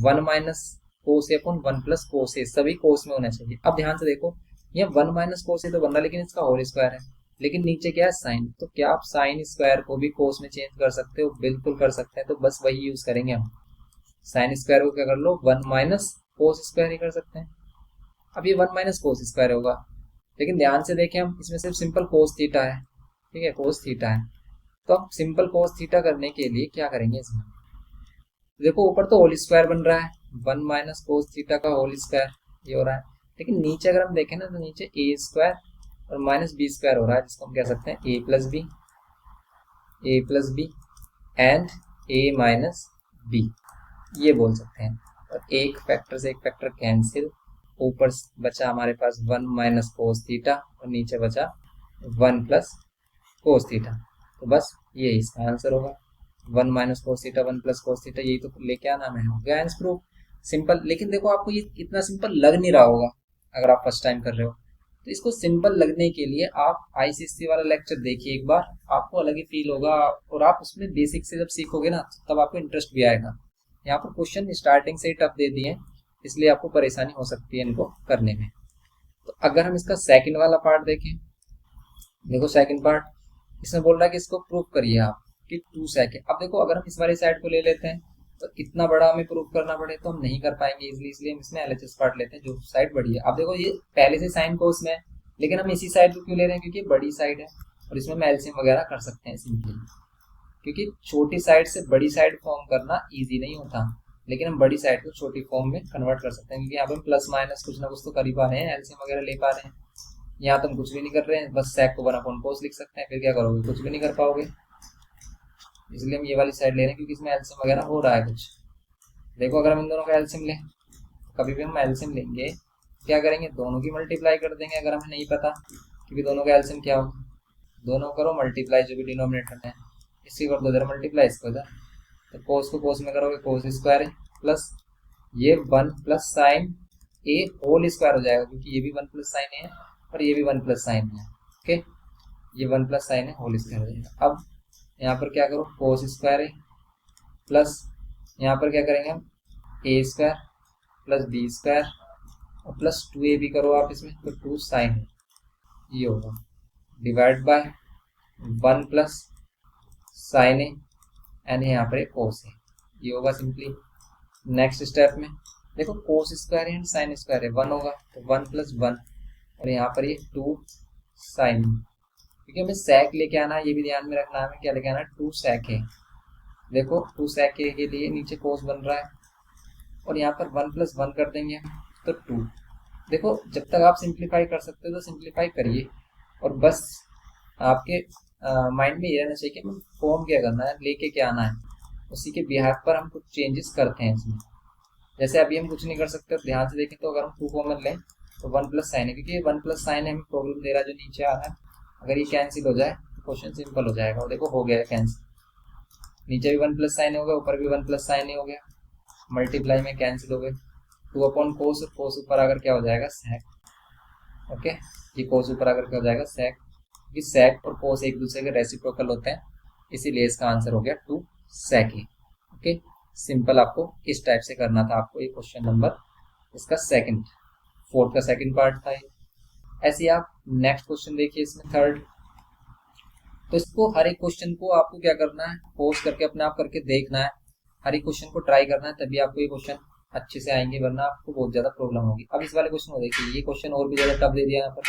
1 minus cos A upon 1 plus cos ए, सभी कोस में होना चाहिए। अब ध्यान से देखो ये 1 माइनस कोस ए तो बन रहा, लेकिन इसका होल स्क्वायर है, लेकिन नीचे क्या है साइन, तो क्या आप साइन स्क्वायर को भी कोस में चेंज कर सकते हो, बिल्कुल कर सकते हैं। तो बस वही यूज करेंगे हम, साइन स्क्वायर को क्या कर लो 1 माइनस कोस स्क्वायर ही कर सकते हैं। अब ये 1 माइनस कोस स्क्वायर होगा, लेकिन ध्यान से देखें हम इसमें सिर्फ सिंपल कोस थीटा है, ठीक है कोस थीटा है। तो अब सिंपल कोस थीटा करने के लिए क्या करेंगे, इसमें देखो ऊपर तो होल स्क्वायर बन रहा है, 1 माइनस कोस थीटा का होल स्क्वायर ये हो रहा है, लेकिन नीचे अगर हम देखें ना तो नीचे ए स्क्वायर और माइनस बी स्क्वायर हो रहा है, जिसको हम कह सकते हैं ए plus B and A minus B, ये बोल सकते हैं। और एक फैक्टर से एक फैक्टर कैंसिल, ऊपर बचा हमारे पास 1 माइनस कोस थीटा और नीचे बचा 1 प्लस कोस थीटा, तो बस यही इसका आंसर होगा 1 minus cos theta 1 plus cos theta, यही तो लेके आना है, हो गया आंसर प्रूफ सिंपल। लेकिन देखो आपको ये इतना सिंपल लग नहीं रहा होगा अगर आप फर्स्ट टाइम कर रहे हो, तो इसको सिंपल लगने के लिए आप आईसीएससी वाला लेक्चर देखिए एक बार, आपको अलग ही फील होगा, और आप उसमें बेसिक से जब सीखोगे ना तब आपको इंटरेस्ट भी आएगा। यहाँ पर क्वेश्चन स्टार्टिंग से ही टफ दे दिए, इसलिए आपको परेशानी हो सकती है इनको करने में। तो अगर हम इसका सेकंड वाला पार्ट देखें, देखो सेकंड पार्ट इसमें बोल रहा है कि इसको प्रूव करिए आप कि 2 सेक है। अब देखो अगर हम इस वाली साइड को ले लेते हैं तो इतना बड़ा हमें प्रूव करना पड़े तो हम नहीं कर पाएंगे इजीली, इसलिए हम इसमें एलएचएस पार्ट लेते हैं जो साइड बड़ी है। अब देखो ये पहले से साइन कोस में है, लेकिन हम इसी साइड को क्यों ले रहे हैं, क्योंकि बड़ी साइड है और इसमें हम एलसीएम वगैरह कर सकते हैं सिंपली, क्योंकि छोटी साइड से बड़ी साइड फॉर्म करना ईजी नहीं होता, लेकिन हम बड़ी साइड को छोटी फॉर्म में कन्वर्ट कर सकते हैं, क्योंकि यहाँ पे हम प्लस माइनस कुछ ना कुछ तो कर ही पा रहे हैं, एलसीएम वगैरह ले पा रहे हैं। यहाँ तो हम कुछ भी नहीं कर रहे हैं, बस सेक को 1 अपॉन कोस लिख सकते हैं, फिर क्या करोगे, कुछ भी नहीं कर पाओगे, इसलिए हम ये वाली साइड ले रहे हैं क्योंकि इसमें एलसीएम वगैरह हो रहा है कुछ। देखो अगर हम इन दोनों का एलसीएम लें, कभी भी हम एलसीएम लेंगे क्या करेंगे, दोनों की मल्टीप्लाई कर देंगे अगर हमें नहीं पता क्योंकि दोनों का एलसीएम क्या हो, दोनों करो मल्टीप्लाई, जो भी डिनोमिनेटर है इसकी कर दो इधर मल्टीप्लाई, इसको इधर, तो कोस को कोस में करोगे कोस स्क्वायर है प्लस ये 1 प्लस साइन ए होल स्क्वायर हो जाएगा, क्योंकि ये भी 1 प्लस साइन है और ये भी 1 प्लस साइन है, ओके, ये 1 प्लस साइन है होल स्क्वायर हो जाएगा। अब यहाँ पर क्या करो कोस स्क्वायर है प्लस यहाँ पर क्या करेंगे हम A square plus B square और प्लस 2a भी करो आप इसमें, तो 2 साइन है ये होगा, डिवाइड बाय 1 प्लस साइन है एंड यहाँ पर कोस है, ये होगा सिंपली। नेक्स्ट स्टेप में देखो cos square and sine square है, 1 होगा तो 1 + 1 और यहाँ पर ये 2 साइन, क्योंकि हमें सेक लेके आना है, ये भी ध्यान में रखना है, हमें क्या लेके आना है 2 सेक है। देखो 2 सेक के लिए नीचे कोस बन रहा है और यहाँ पर 1 + 1 कर देंगे तो 2। देखो जब तक आप सिंप्लीफाई कर सकते हो तो सिंप्लीफाई करिए, और बस आपके माइंड में ये रहना चाहिए कि हमें फॉर्म क्या करना है, लेके क्या आना है, उसी के बिहार पर हम कुछ चेंजेस करते हैं इसमें। जैसे अभी हम कुछ नहीं कर सकते, ध्यान से देखें तो अगर हम 2 कॉमन लें तो 1 + साइन है, क्योंकि 1 + साइन है हमें प्रॉब्लम दे रहा है जो नीचे आ रहा है, अगर ये कैंसिल हो जाए तो क्वेश्चन सिंपल हो जाएगा। और देखो हो गया कैंसिल, नीचे भी 1 + साइन हो गया, ऊपर भी 1 + साइन हो गया, मल्टीप्लाई में कैंसिल हो गए। 2/cos और cos ऊपर आकर क्या हो जाएगा sec। ओके, ये cos ऊपर आकर क्या हो जाएगा sec, कि sec और cos एक दूसरे के रेसिप्रोकल होते हैं, इसीलिए इसका आंसर हो गया 2 sec है। ओके, सिंपल आपको इस टाइप से करना था, आपको ये क्वेश्चन नंबर इसका सेकंड, फोर्थ का सेकंड पार्ट था ये। ऐसे ही आप नेक्स्ट क्वेश्चन देखिए, इसमें थर्ड। तो इसको हर एक क्वेश्चन को आपको क्या करना है, पोस्ट करके अपने आप करके देखना है, हर एक क्वेश्चन को ट्राई करना है, तभी आपको ये क्वेश्चन अच्छे से आएंगे, वरना आपको बहुत ज्यादा प्रॉब्लम होगी। अब इस वाले क्वेश्चन को देखिए, ये क्वेश्चन और भी ज्यादा टफ दे दिया यहाँ पर।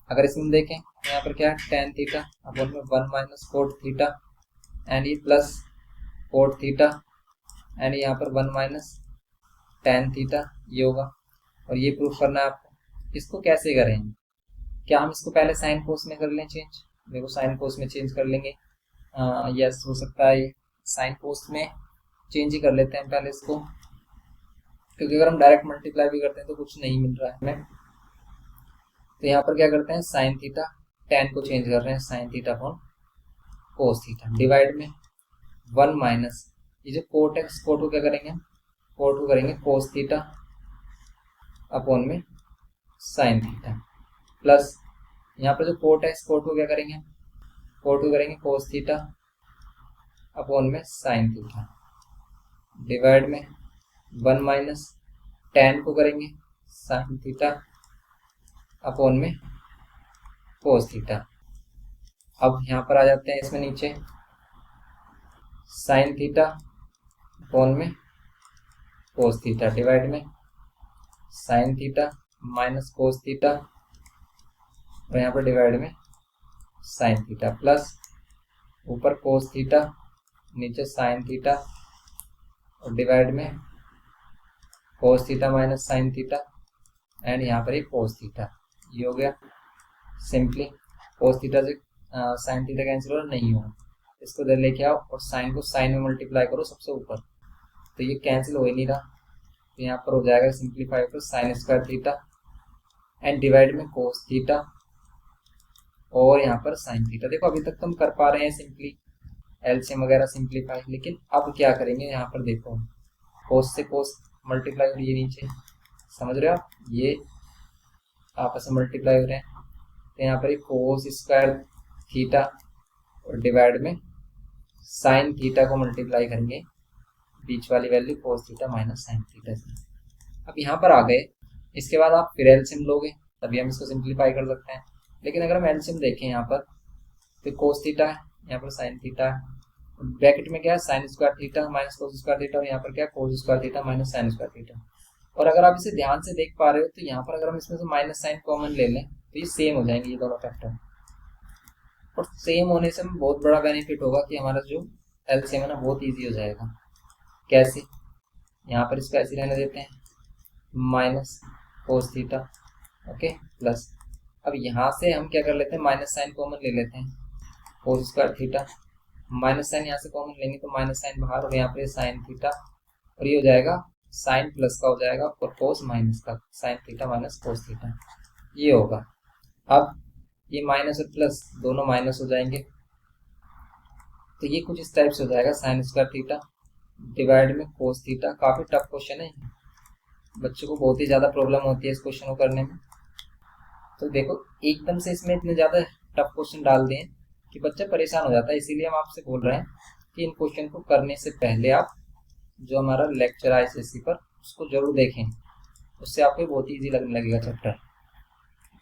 अगर इसमें देखें तो यहाँ पर क्या है, tan थीटा अपॉन में 1 - cot थीटा एंड ये प्लस cot थीटा एंड यहाँ पर 1 - tan थीटा, ये होगा। और ये प्रूफ करना है आपको। इसको कैसे करें, क्या हम इसको पहले साइन कोस में कर लें चेंज? देखो साइन कोस में चेंज कर लेंगे, यस हो सकता है, साइन कोस में चेंज ही कर लेते हैं पहले इसको, क्योंकि अगर हम डायरेक्ट मल्टीप्लाई भी करते हैं तो कुछ नहीं मिल रहा है हमें। तो यहाँ पर क्या करते हैं, साइन थीटा tan को चेंज कर रहे हैं, साइन थीटा अपॉन कोस थीटा, डिवाइड में 1 - ये जो कोट है, कोट को क्या करेंगे, कोट को करेंगे कोस थीटा अपॉन में साइन थीटा, प्लस यहाँ पर जो कोट है इस कोट को क्या करेंगे, कोट को करेंगे कोस थीटा अपॉन में साइन थीटा, डिवाइड में 1 - tan को करेंगे साइन थीटा अपॉन में कोस थीटा। अब यहाँ पर आ जाते हैं इसमें नीचे, साइन थीटा अपॉन में कोस थीटा, डिवाइड में sign theta minus cos theta, और यहाँ पर डिवाइड में साइन थीटा, प्लस ऊपर कोस थीटा नीचे साइन थीटा, और डिवाइड में कोस theta minus sine theta and यहाँ पर एक कोस थीटा, ये हो गया। सिंपली कोस थीटा से साइन थीटा कैंसिल हो, नहीं हुआ, इसको इधर लेके आओ और साइन को साइन में मल्टीप्लाई करो सबसे ऊपर, तो ये कैंसिल हो ही नहीं रहा, तो यहाँ पर हो जाएगा सिंप्लीफाई कर sign square theta and divide में कोस थीटा और यहाँ पर साइन थीटा। देखो अभी तक तो हम कर पा रहे हैं सिंपली एलसीएम वगैरह सिंप्लीफाई, लेकिन अब क्या करेंगे, यहाँ पर देखो कोस से कोस मल्टीप्लाई हो रही है नीचे, समझ रहे हो आप, ये आपस में मल्टीप्लाई हो रहे हैं, तो यहाँ पर कोस स्क्वायर थीटा और डिवाइड में साइन थीटा को मल्टीप्लाई करेंगे, बीच वाली वैल्यू कोस थीटा माइनस साइन थीटा से। अब यहाँ पर आ गए, इसके बाद आप फिर एलसीएम लोगे तभी हम इसको सिंप्लीफाई कर सकते हैं, लेकिन अगर हम एलसीएम देखें यहाँ पर तो कोस थीटा है, यहाँ पर साइन थीटा है, ब्रैकेट में क्या है साइन स्क्वायर थीटा माइनस कोस स्क्वायर थीटा, और यहाँ पर क्या है कोस square theta minus sign square theta. और अगर आप इसे ध्यान से देख पा रहे हो तो यहाँ पर अगर हम इसमें से माइनस साइन कॉमन ले लें तो ये सेम हो जाएंगे ये दोनों फैक्टर, और सेम होने से हमें बहुत बड़ा बेनिफिट होगा कि हमारा जो एलसीएम है ना बहुत ईजी हो जाएगा। कैसे, यहाँ पर इसको ऐसे रहने देते हैं minus cos theta, okay, plus अब यहाँ से हम क्या कर लेते हैं माइनस साइन कॉमन ले लेते हैं, cos square theta minus sine यहाँ से कॉमन लेंगे तो माइनस साइन बाहर, और यहाँ पर साइन थीटा, और ये हो जाएगा साइन प्लस का हो जाएगा और कोस माइनस का, sign theta minus cos theta, ये होगा। अब ये माइनस और प्लस दोनों माइनस हो जाएंगे, तो ये कुछ इस टाइप से हो जाएगा साइन स्क्वायर थीटा डिवाइड में कोस थीटा। काफी टफ क्वेश्चन है, बच्चों को बहुत ही ज्यादा प्रॉब्लम होती है इस क्वेश्चन को करने में। तो देखो एकदम से इसमें इतने ज्यादा टफ क्वेश्चन डाल दिए कि बच्चा परेशान हो जाता है, इसीलिए हम आपसे बोल रहे हैं कि इन क्वेश्चन को करने से पहले आप जो हमारा लेक्चर है ICSE पर उसको जरूर देखें, उससे आपको बहुत ईजी लगने लगेगा चैप्टर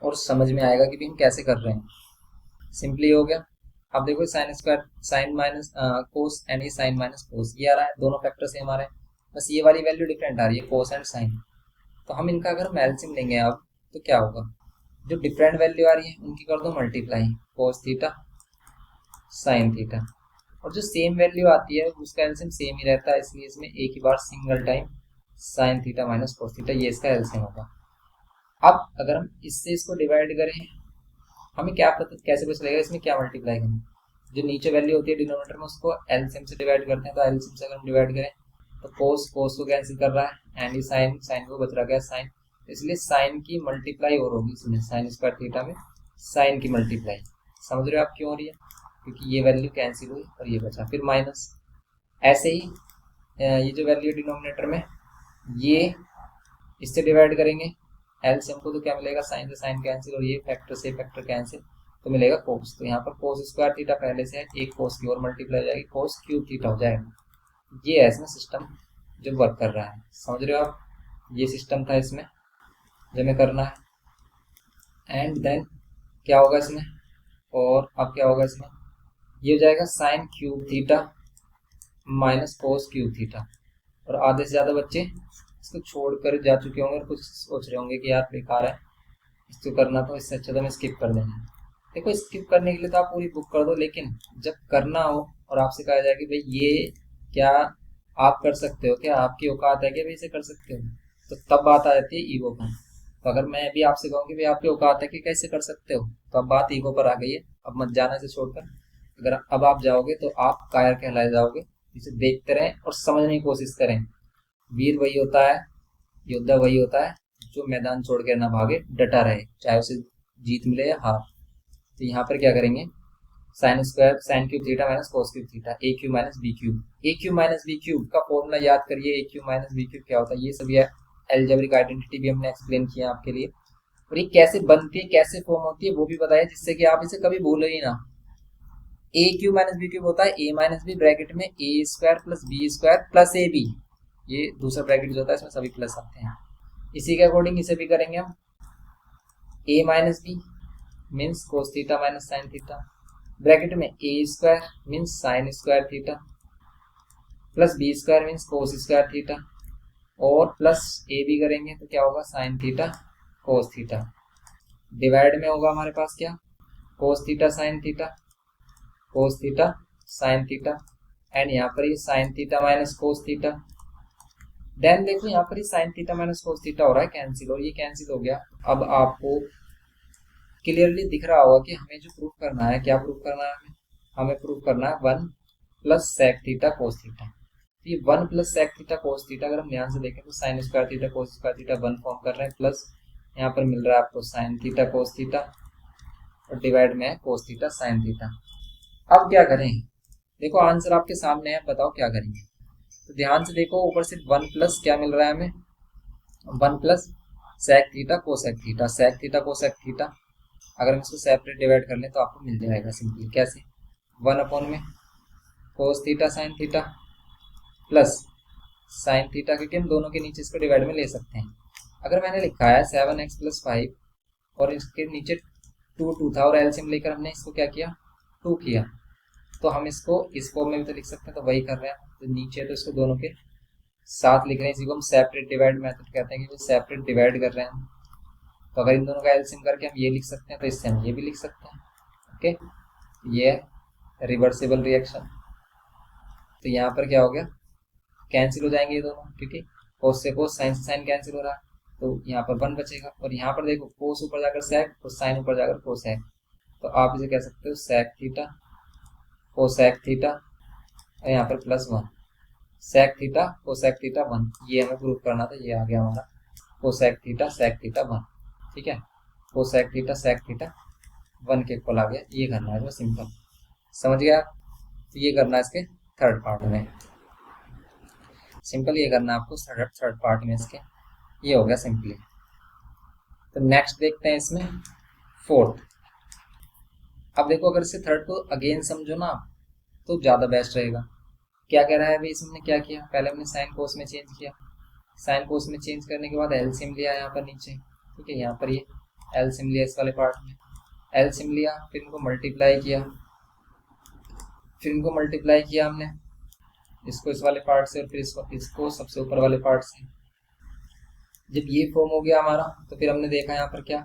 और समझ में आएगा कि भी हम कैसे कर रहे हैं। सिंपली हो गया। अब देखो sign square sign minus cos and ये साइन माइनस कोस, ये आ रहा है, दोनों फैक्टर से हमारे, बस ये वाली वैल्यू डिफरेंट आ रही है, कोस एंड साइन। तो हम इनका अगर हम एलसीएम लेंगे अब तो क्या होगा, जो डिफरेंट वैल्यू आ रही है उनकी कर दो मल्टीप्लाई, कोस थीटा साइन थीटा, और जो सेम वैल्यू आती है उसका एलसीएम सेम ही रहता है, इसलिए इसमें एक ही बार single time sine theta minus cos theta, ये इसका एलसीएम होगा। अब अगर हम इससे इसको डिवाइड करें, हमें क्या पता कैसे पता चलेगा इसमें क्या मल्टीप्लाई करें, जो नीचे वैल्यू होती है डिनोमिनेटर में उसको एलसीएम से डिवाइड करते हैं, तो एलसीएम से अगर हम डिवाइड करें तो कोस कोस को कैंसिल कर रहा है एंड ये साइन साइन को बच रहा गया साइन, इसलिए साइन की मल्टीप्लाई और होगी इसमें, साइन स्क्वायर थीटा में साइन की मल्टीप्लाई। समझ रहे हो आप क्यों हो रही है, क्योंकि ये वैल्यू कैंसिल हुई और ये बचा, फिर माइनस। ऐसे ही ये जो वैल्यू डिनोमिनेटर में ये इससे डिवाइड करेंगे एलसीएम को, तो क्या मिलेगा, साइन से साइन कैंसिल और ये फैक्टर से फैक्टर कैंसिल, तो मिलेगा कोस। तो यहाँ पर कोस स्क्वायर थीटा पहले से है, एक कोस की और मल्टीप्लाई हो जाएगी, कोस क्यूब थीटा हो जाएगा। ये है इसमें सिस्टम जो वर्क कर रहा है, समझ रहे हो आप, ये सिस्टम था इसमें जो हमें करना है। एंड देन क्या होगा इसमें, और अब क्या होगा इसमें, ये हो जाएगा sign cube theta minus cos cube theta, और आधे से ज़्यादा बच्चे इसको छोड़कर जा चुके होंगे और कुछ सोच रहे होंगे कि यार बेकार है इसको करना, तो इससे अच्छा तो हमें स्किप कर देंगे। देखो स्किप करने के लिए तो आप पूरी बुक कर दो, लेकिन जब करना हो और आपसे कहा जाए कि भाई ये क्या आप कर सकते हो, क्या आपकी औकात है कि भाई इसे कर सकते हो, तो तब बात आ जाती है ईगो पर। तो अगर मैं अभी आपसे कहूँ कि भाई आपकी औकात है कि कैसे कर सकते हो, तो अब बात ईगो पर आ गई है, अब मत जाना इसे छोड़कर। अगर अब आप जाओगे तो आप कायर कहलाए जाओगे। इसे देखते रहें और समझने की कोशिश करें। वीर वही होता है, योद्धा वही होता है जो मैदान छोड़ कर ना भागे, डटा रहे, चाहे उसे जीत मिले या हार। तो यहाँ पर क्या करेंगे, sine square sine cube theta minus cos cube theta, A cube minus B cube. A cube minus B cube का फॉर्मूला याद करिए, A cube minus B cube क्या होता है, ये सभी एल्जेब्रिक आइडेंटिटी भी हमने एक्सप्लेन किया आपके लिए, और ये कैसे बनती है कैसे फॉर्म होती है वो भी बताया, जिससे कि आप इसे कभी भूलो ही ना। A cube minus B cube होता है ए माइनस बी ब्रैकेट में A square plus B square plus A B, ये दूसरा ब्रैकेट जो होता है इसमें सभी प्लस आते हैं। इसी के अकॉर्डिंग इसे भी करेंगे हम, A minus B means cos theta minus sine theta, bracket में A square means sine square theta plus B square means cos square theta, और प्लस ए भी करेंगे तो क्या होगा, sine theta cos theta. Divide में होगा हमारे पास क्या, cos theta sine theta, cos theta sine theta, and यहाँ पर ये sine theta minus cos theta. Then देखो यहाँ पर ये sine theta minus cos theta हो रहा है कैंसिल, और ये कैंसिल हो गया। अब आपको क्लियरली दिख रहा होगा कि हमें जो प्रूफ करना है, क्या प्रूफ करना है, हमें प्रूफ करना है 1 plus sec theta cos theta. तो ये 1 plus sec theta cos theta अगर हम ध्यान से देखें तो sine square theta cos square theta 1 form कर रहे हैं, प्लस यहाँ पर मिल रहा है आपको साइन थीटा कोस थीटा, और डिवाइड में है कोस थीटा साइन थीटा। अब क्या करें, देखो आंसर आपके सामने है, बताओ क्या करेंगे। तो ध्यान से देखो, ऊपर से 1 प्लस क्या मिल रहा है हमें, 1 plus sec theta cosec theta, sec theta cosec theta. अगर हम इसको सेपरेट डिवाइड कर लें तो आपको मिल जाएगा सिंपली, कैसे, 1 अपॉन में कोस theta sine theta plus sine theta, क्योंकि हम दोनों के नीचे इसको डिवाइड में ले सकते हैं। अगर मैंने लिखा है 7x प्लस 5 और इसके नीचे 2 था और एलसीएम लेकर हमने इसको क्या किया, 2 किया, तो हम इसको इस फॉर्म में भी तो लिख सकते हैं, तो वही कर रहे हैं। तो नीचे तो इसको दोनों के साथ लिख रहे हैं, इसी को हम सेपरेट डिवाइड मेथड कहते हैं, कि सेपरेट डिवाइड कर रहे हैं। तो अगर इन दोनों का एलसीएम करके हम ये लिख सकते हैं, तो इससे हम ये भी लिख सकते हैं। ओके, ये रिवर्सिबल रिएक्शन। तो यहाँ पर क्या हो गया, कैंसिल हो जाएंगे ये दोनों, क्योंकि कोस से कोस साइन से साइन कैंसिल हो रहा है, तो यहाँ पर 1 बचेगा। और यहाँ पर देखो कोस ऊपर जाकर सेक और साइन ऊपर जाकर कोसेक, तो आप इसे कह सकते हो सेक थीटा कोसेक थीटा, और यहाँ पर plus 1 sec theta cosec theta 1। ये हमें प्रूफ करना था, ये आ गया हमारा कोसेक थीटा सेक थीटा 1। ठीक है, कोसेक थीटा सेक थीटा 1 के इक्वल आ गया। ये करना है जो सिंपल, समझ गया आप। तो ये करना है इसके थर्ड पार्ट में, सिंपल ये करना है आपको थर्ड पार्ट में इसके, ये हो गया सिंपली। तो नेक्स्ट देखते हैं इसमें फोर्थ। अब देखो अगर इसे थर्ड को अगेन समझो ना तो ज़्यादा बेस्ट रहेगा। क्या कह रहा है भाई, इसमें क्या किया, पहले हमने साइन कोस में चेंज किया, साइन कोस में चेंज करने के बाद एलसीएम लिया यहाँ पर नीचे, ठीक है, यहाँ पर ये एलसीएम लिया इस वाले पार्ट में, एलसीएम लिया, फिर इनको मल्टीप्लाई किया, हमने इसको इस वाले पार्ट से और फिर इसको सबसे ऊपर वाले पार्ट से। जब ये फॉर्म हो गया हमारा तो फिर हमने देखा यहाँ पर क्या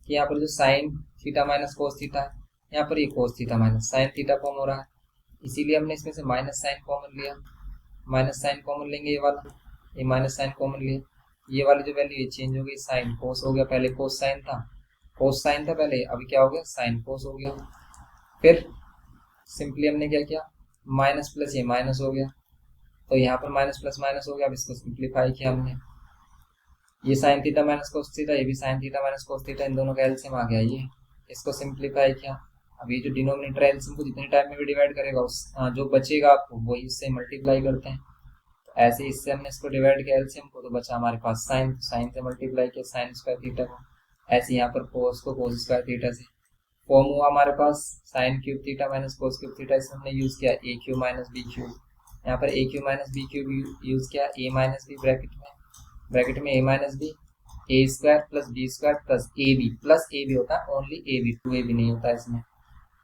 कि यहाँ पर जो sign theta minus cos theta है, यहाँ पर ये कोस theta minus sine theta form हो रहा है, इसीलिए हमने इसमें से माइनस साइन कॉमन लिया। माइनस साइन कॉमन लेंगे, ये वाला, ये माइनस साइन कॉमन लिया, ये वाली जो वैल्यू ये चेंज हो गई, साइन कोस हो गया, पहले कोस साइन था, कोस साइन था पहले, अभी क्या हो गया साइन कोस हो गया। फिर सिंपली हमने क्या किया, माइनस प्लस ये माइनस हो गया, तो यहाँ पर माइनस प्लस माइनस हो गया। अब इसको सिंप्लीफाई किया हमने, ये sine theta minus cos theta, ये भी sine theta minus cos theta, इन दोनों का एलसीएम आ गया ये, इसको सिंप्लीफाई किया। अब ये जो डिनोमिनेटर है एलसीएम को जितने टाइम में भी डिवाइड करेगा उस जो बचेगा आपको वही इससे मल्टीप्लाई करते हैं। तो ऐसे इससे हमने इसको डिवाइड किया एलसीएम को, तो बचा हमारे पास साइन, साइन से मल्टीप्लाई किया साइन स्क्वायर थीटा को, ऐसे यहाँ पर कोस को कोस स्क्वायर थीटा से फॉर्म हुआ हमारे पास sine cube theta minus cos cube theta. इसमें हमने यूज किया A cube minus B cube, यहाँ पर A cube minus B cube use किया, ए माइनस बी ब्रैकेट में A minus B, A square plus B square plus A B होता है only A B, 2ab नहीं होता इसमें।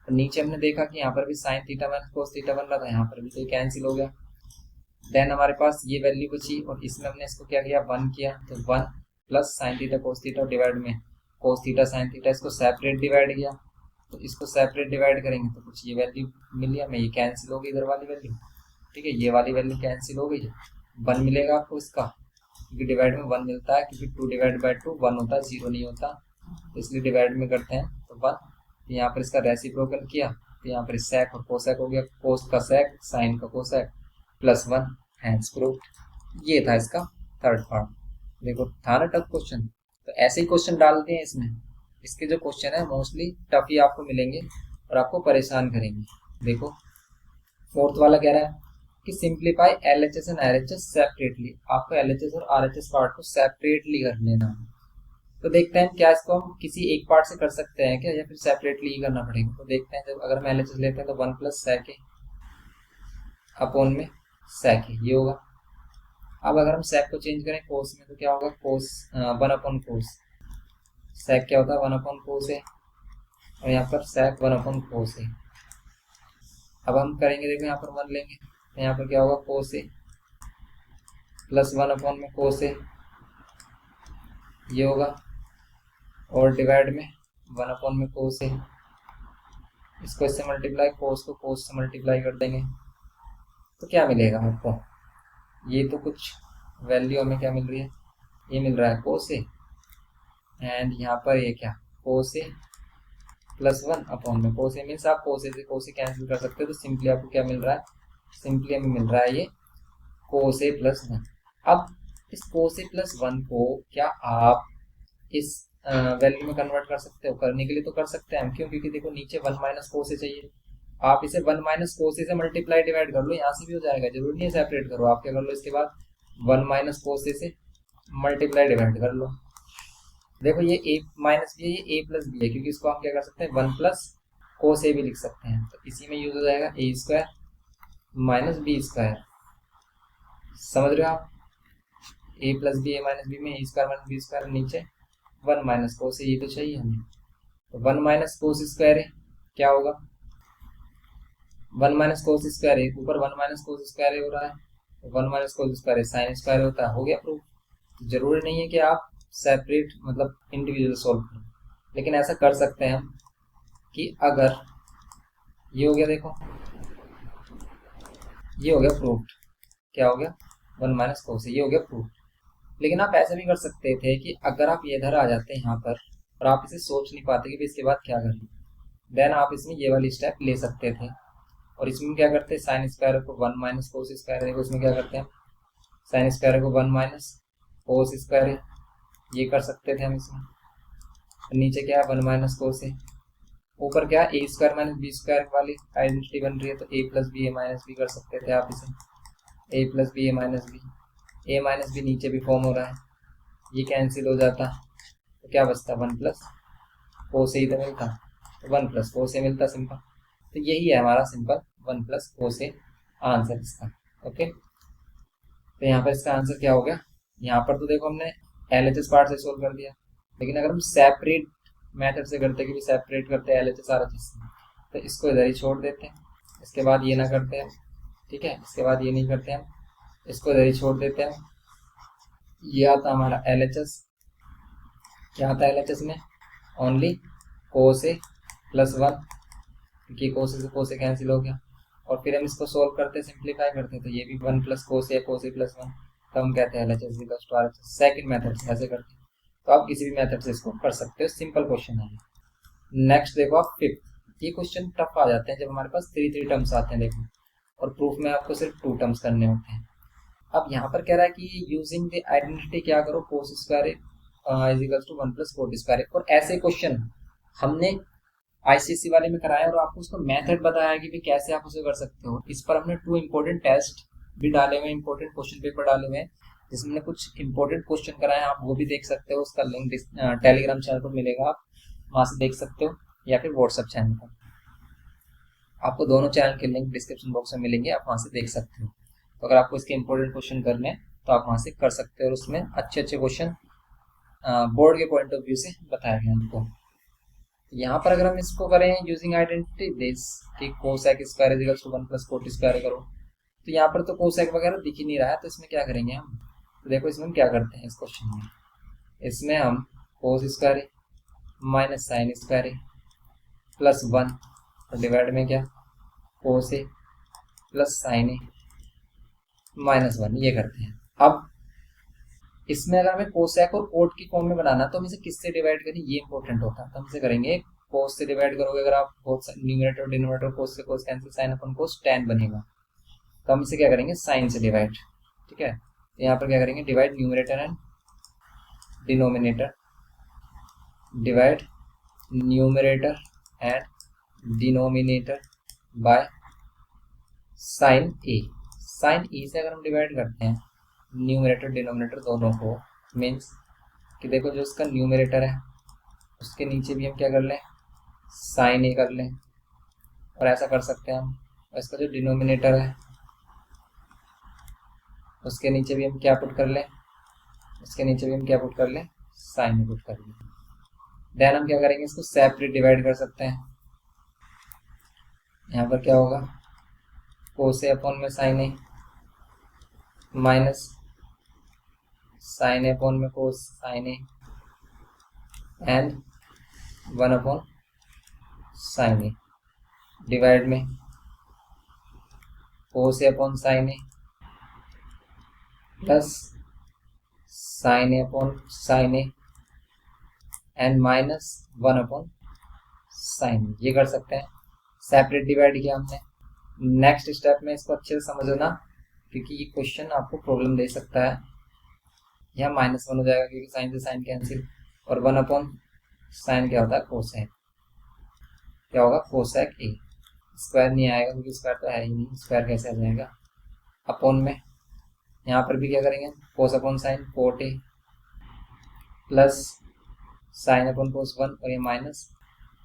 तो नीचे हमने देखा कि यहाँ पर भी sine theta minus cos theta बन रहा था, यहाँ पर भी तो कैंसिल हो गया। देन हमारे पास ये वैल्यू बची और इसमें हमने इसको क्या किया 1 किया, तो 1 plus sign theta cos theta divide में कोस थीटा साइन थीटा, इसको सेपरेट डिवाइड किया, तो इसको सेपरेट डिवाइड करेंगे तो कुछ ये वैल्यू मिल गया, मैं ये कैंसिल हो गई इधर वाली वैल्यू, ठीक है, ये वाली वैल्यू कैंसिल हो गई, 1 मिलेगा आपको इसका, क्योंकि डिवाइड में 1 मिलता है, क्योंकि 2 डिवाइड बाई 2 1 होता है, 0 नहीं होता, इसलिए डिवाइड में करते हैं तो 1। तो यहाँ पर इसका रेसिप्रोकल किया, तो यहाँ पर सेक और कोसेक हो गया, कोस का सेक साइन का कोसेक प्लस 1, हैंस प्रूव्ड। ये था इसका थर्ड पार्ट। देखो था ना टफ क्वेश्चन, तो ऐसे ही क्वेश्चन डालते हैं इसमें, इसके जो क्वेश्चन है मोस्टली टफ ही आपको मिलेंगे और आपको परेशान करेंगे। देखो फोर्थ वाला कह रहा है कि simplify LHS and RHS separately, आपको एलएचएस और आरएचएस पार्ट को सेपरेटली कर लेना। तो देखते हैं क्या इसको हम किसी एक पार्ट से कर सकते हैं क्या, या फिर सेपरेटली ही करना पड़ेगा। तो देखते हैं, जब अगर हम एलएचएस लेते हैं तो 1 प्लस सेक अपॉन में सेक ये होगा। अब अगर हम सेक को चेंज करें कोस में तो क्या होगा, कोस 1 अपॉन कोस, सेक क्या होता है 1 अपॉन कोस है, और यहाँ पर सेक 1 अपॉन कोस है। अब हम करेंगे, देखो यहाँ पर 1 लेंगे तो यहाँ पर क्या होगा कोस ए प्लस 1 अपॉन में कोस ए ये होगा, और डिवाइड में 1 अपॉन में कोस ए, इसको इससे मल्टीप्लाई, कोस को कोस से मल्टीप्लाई कर देंगे तो क्या मिलेगा आपको, ये तो कुछ वैल्यू हमें क्या मिल रही है, ये मिल रहा है कोस ए, एंड यहाँ पर ये क्या कोस ए प्लस 1 अपॉन में कोस ए, मीन्स आप कोस ए से कोस ए कैंसिल कर सकते हो, तो सिंपली आपको क्या मिल रहा है, सिंपली हमें मिल रहा है ये कोस ए प्लस 1। अब इस कोस ए प्लस 1 को क्या आप इस वैल्यू में कन्वर्ट कर सकते हो, करने के लिए तो कर सकते हैं हम, क्यों, क्योंकि देखो नीचे 1 माइनस कोस ए चाहिए, आप इसे 1 माइनस कोस ए से मल्टीप्लाई डिवाइड कर लो, यहाँ से भी हो जाएगा, जरूरी नहीं है सेपरेट करो, आप क्या कर लो इसके बाद 1 माइनस कोस ए से मल्टीप्लाई डिवाइड कर लो। देखो ये a माइनस बी है, ये a प्लस बी है, क्योंकि इसको हम क्या कर सकते हैं 1 प्लस कोस ए भी लिख सकते हैं, तो इसी में यूज हो जाएगा ए स्क्वायर माइनस बी स्क्वायर, समझ रहे हो आप, ए प्लस बी, ए माइनस बी में A square minus B square, नीचे 1 माइनस कोस ए, ये तो चाहिए हमें, तो 1 माइनस कोस स्क्वायर है क्या होगा 1 माइनस कोस स्क्वायर है, ऊपर 1 माइनस कोस स्क्वायर हो रहा है, तो 1 माइनस कोस स्क्वायर है साइन स्क्वायर होता है, हो गया प्रूफ। तो जरूरी नहीं है कि आप सेपरेट मतलब इंडिविजुअल सोल्व करो, लेकिन ऐसा कर सकते हैं हम कि अगर ये हो गया, देखो ये हो गया प्रूफ, क्या हो गया 1 माइनस कोस, ये हो गया प्रूफ। लेकिन आप ऐसा भी कर सकते थे कि अगर आप ये इधर आ जाते हैं यहाँ पर और आप इसे सोच नहीं पाते कि इसके बाद क्या करें, देन आप इसमें ये वाली स्टेप ले सकते थे, और इसमें क्या करते हैं साइन स्क्वायर को 1 माइनस कोस स्क्वायर है, उसमें क्या करते हैं साइन स्क्वायर को 1 माइनस कोस स्क्वायर है, ये कर सकते थे हम इसमें, नीचे क्या है 1 माइनस कोस है, ऊपर क्या ए स्क्वायर माइनस बी स्क्वायर वाली आइडेंटिटी बन रही है, तो ए प्लस बी ए माइनस बी कर सकते थे आप इसे, ए प्लस बी ए माइनस बी, ए माइनस बी नीचे भी फॉर्म हो रहा है, ये कैंसिल हो जाता, तो क्या बचता 1 प्लस कोस ए ही तो मिलता, तो 1 प्लस कोस ए मिलता सिंपल। तो यही है हमारा simple 1 plus cos A answer इसका, ओके। तो यहाँ पर इसका आंसर क्या हो गया, यहाँ पर तो देखो हमने एलएचएस पार्ट से सोल्व कर दिया, लेकिन अगर हम सेपरेट मेथड से करते कि भी सेपरेट करते हैं एलएचएस आरएचएस, तो इसको इधर ही छोड़ देते हैं, इसके बाद ये ना करते हैं, ठीक है। इसके बाद ये नहीं करते हम, इसको इधर ही छोड़ देते हैं। ये आता हमारा LHS, क्या आता है LHS में, ओनली कोस ए प्लस 1, क्योंकि कोस से कोस ए कैंसिल हो गया। और फिर हम इसको सोल्व करते सिंप्लीफाई करते तो ये भी 1 प्लस कोस ए प्लस 1, तो हम कहते हैं LHS equals to RHS। Second method से ऐसे करते हैं, तो आप किसी भी मेथड से इसको कर सकते हो, सिंपल क्वेश्चन है। नेक्स्ट देखो आप फिफ्थ, ये क्वेश्चन टफ आ जाते हैं जब हमारे पास 3 टर्म्स आते हैं देखो, और प्रूफ में आपको सिर्फ 2 टर्म्स करने होते हैं। अब यहाँ पर कह रहा है कि यूजिंग द आइडेंटिटी क्या करो, cos square is equals to 1 plus cot square. और ऐसे क्वेश्चन हमने ICSE वाले में कराया और आपको उसका मेथड बताया कि भी कैसे आप उसे कर सकते हो। इस पर हमने 2 इंपॉर्टेंट टेस्ट भी डाले हुए हैं, इंपॉर्टेंट क्वेश्चन पेपर डाले हुए हैं, जिसमें कुछ इंपॉर्टेंट क्वेश्चन कराए हैं, आप वो भी देख सकते हो। उसका लिंक टेलीग्राम चैनल पर मिलेगा, आप वहां से देख सकते हो, या फिर व्हाट्सएप चैनल पर, आपको दोनों चैनल के लिंक डिस्क्रिप्शन बॉक्स में मिलेंगे, आप वहां से देख सकते हो। तो अगर आपको इसके इंपॉर्टेंट क्वेश्चन करने हैं तो आप वहां से कर सकते हो, और उसमें अच्छे अच्छे क्वेश्चन बोर्ड के पॉइंट ऑफ व्यू से बताया गया हमको। यहाँ पर अगर हम इसको करें यूजिंग आइडेंटिटी दिस कि cosec square is equals to 1 plus cot square करो, तो यहाँ पर तो कोसेक वगैरह दिख ही नहीं रहा है, तो इसमें क्या करेंगे हम, तो देखो इसमें हम क्या करते हैं इस क्वेश्चन में, इसमें हम cos square minus sine square plus 1 और डिवाइड में क्या कोस A plus sine A minus 1, ये करते हैं। अब इसमें अगर हमें कोसेक और कोट की फॉर्म में बनाना तो हम इसे किससे डिवाइड करें, ये इंपॉर्टेंट होता है। तो हम इसे करेंगे कोस से डिवाइड करोगे, अगर आप कोस न्यूमरेटर और डिनोमिनेटर कोस से कोस कैंसिल, साइन अपन कोस tan बनेगा, तो हम इसे क्या करेंगे साइन से डिवाइड, ठीक है। तो यहाँ पर क्या करेंगे divide numerator and denominator, divide numerator and denominator by sine A. Sine A से अगर हम डिवाइड करते हैं न्यूमरेटर डिनोमिनेटर दोनों को, मीन्स कि देखो जो इसका न्यूमरेटर है उसके नीचे भी हम क्या कर लें साइन ए कर लें, और ऐसा कर सकते हैं हम। और इसका जो डिनोमिनेटर है उसके नीचे भी हम क्या पुट कर लें, उसके नीचे भी हम क्या पुट कर लें साइन ए पुट कर लें। देन हम क्या करेंगे इसको सेपरेट डिवाइड कर सकते हैं। यहाँ पर क्या होगा कोस ए अपॉन में sine A minus sine A upon में cos sine A and 1 upon sine A, divide में cos A upon sine A plus sine A upon sine A and minus 1 upon sine A, ये कर सकते हैं। Separate divide किया हमने। Next step में इसको अच्छे से समझना, क्योंकि ये क्वेश्चन आपको प्रॉब्लम दे सकता है। यहाँ -1 हो जाएगा क्योंकि साइन से साइन कैंसिल, और 1 अपॉन साइन क्या होता है कोसेक, क्या होगा कोसेक ए। स्क्वायर नहीं आएगा क्योंकि स्क्वायर तो है ही नहीं, स्क्वायर कैसे आ जाएगा, अपॉन में यहाँ पर भी क्या करेंगे कोस upon sine coat a plus sign upon कोस 1, और ये माइनस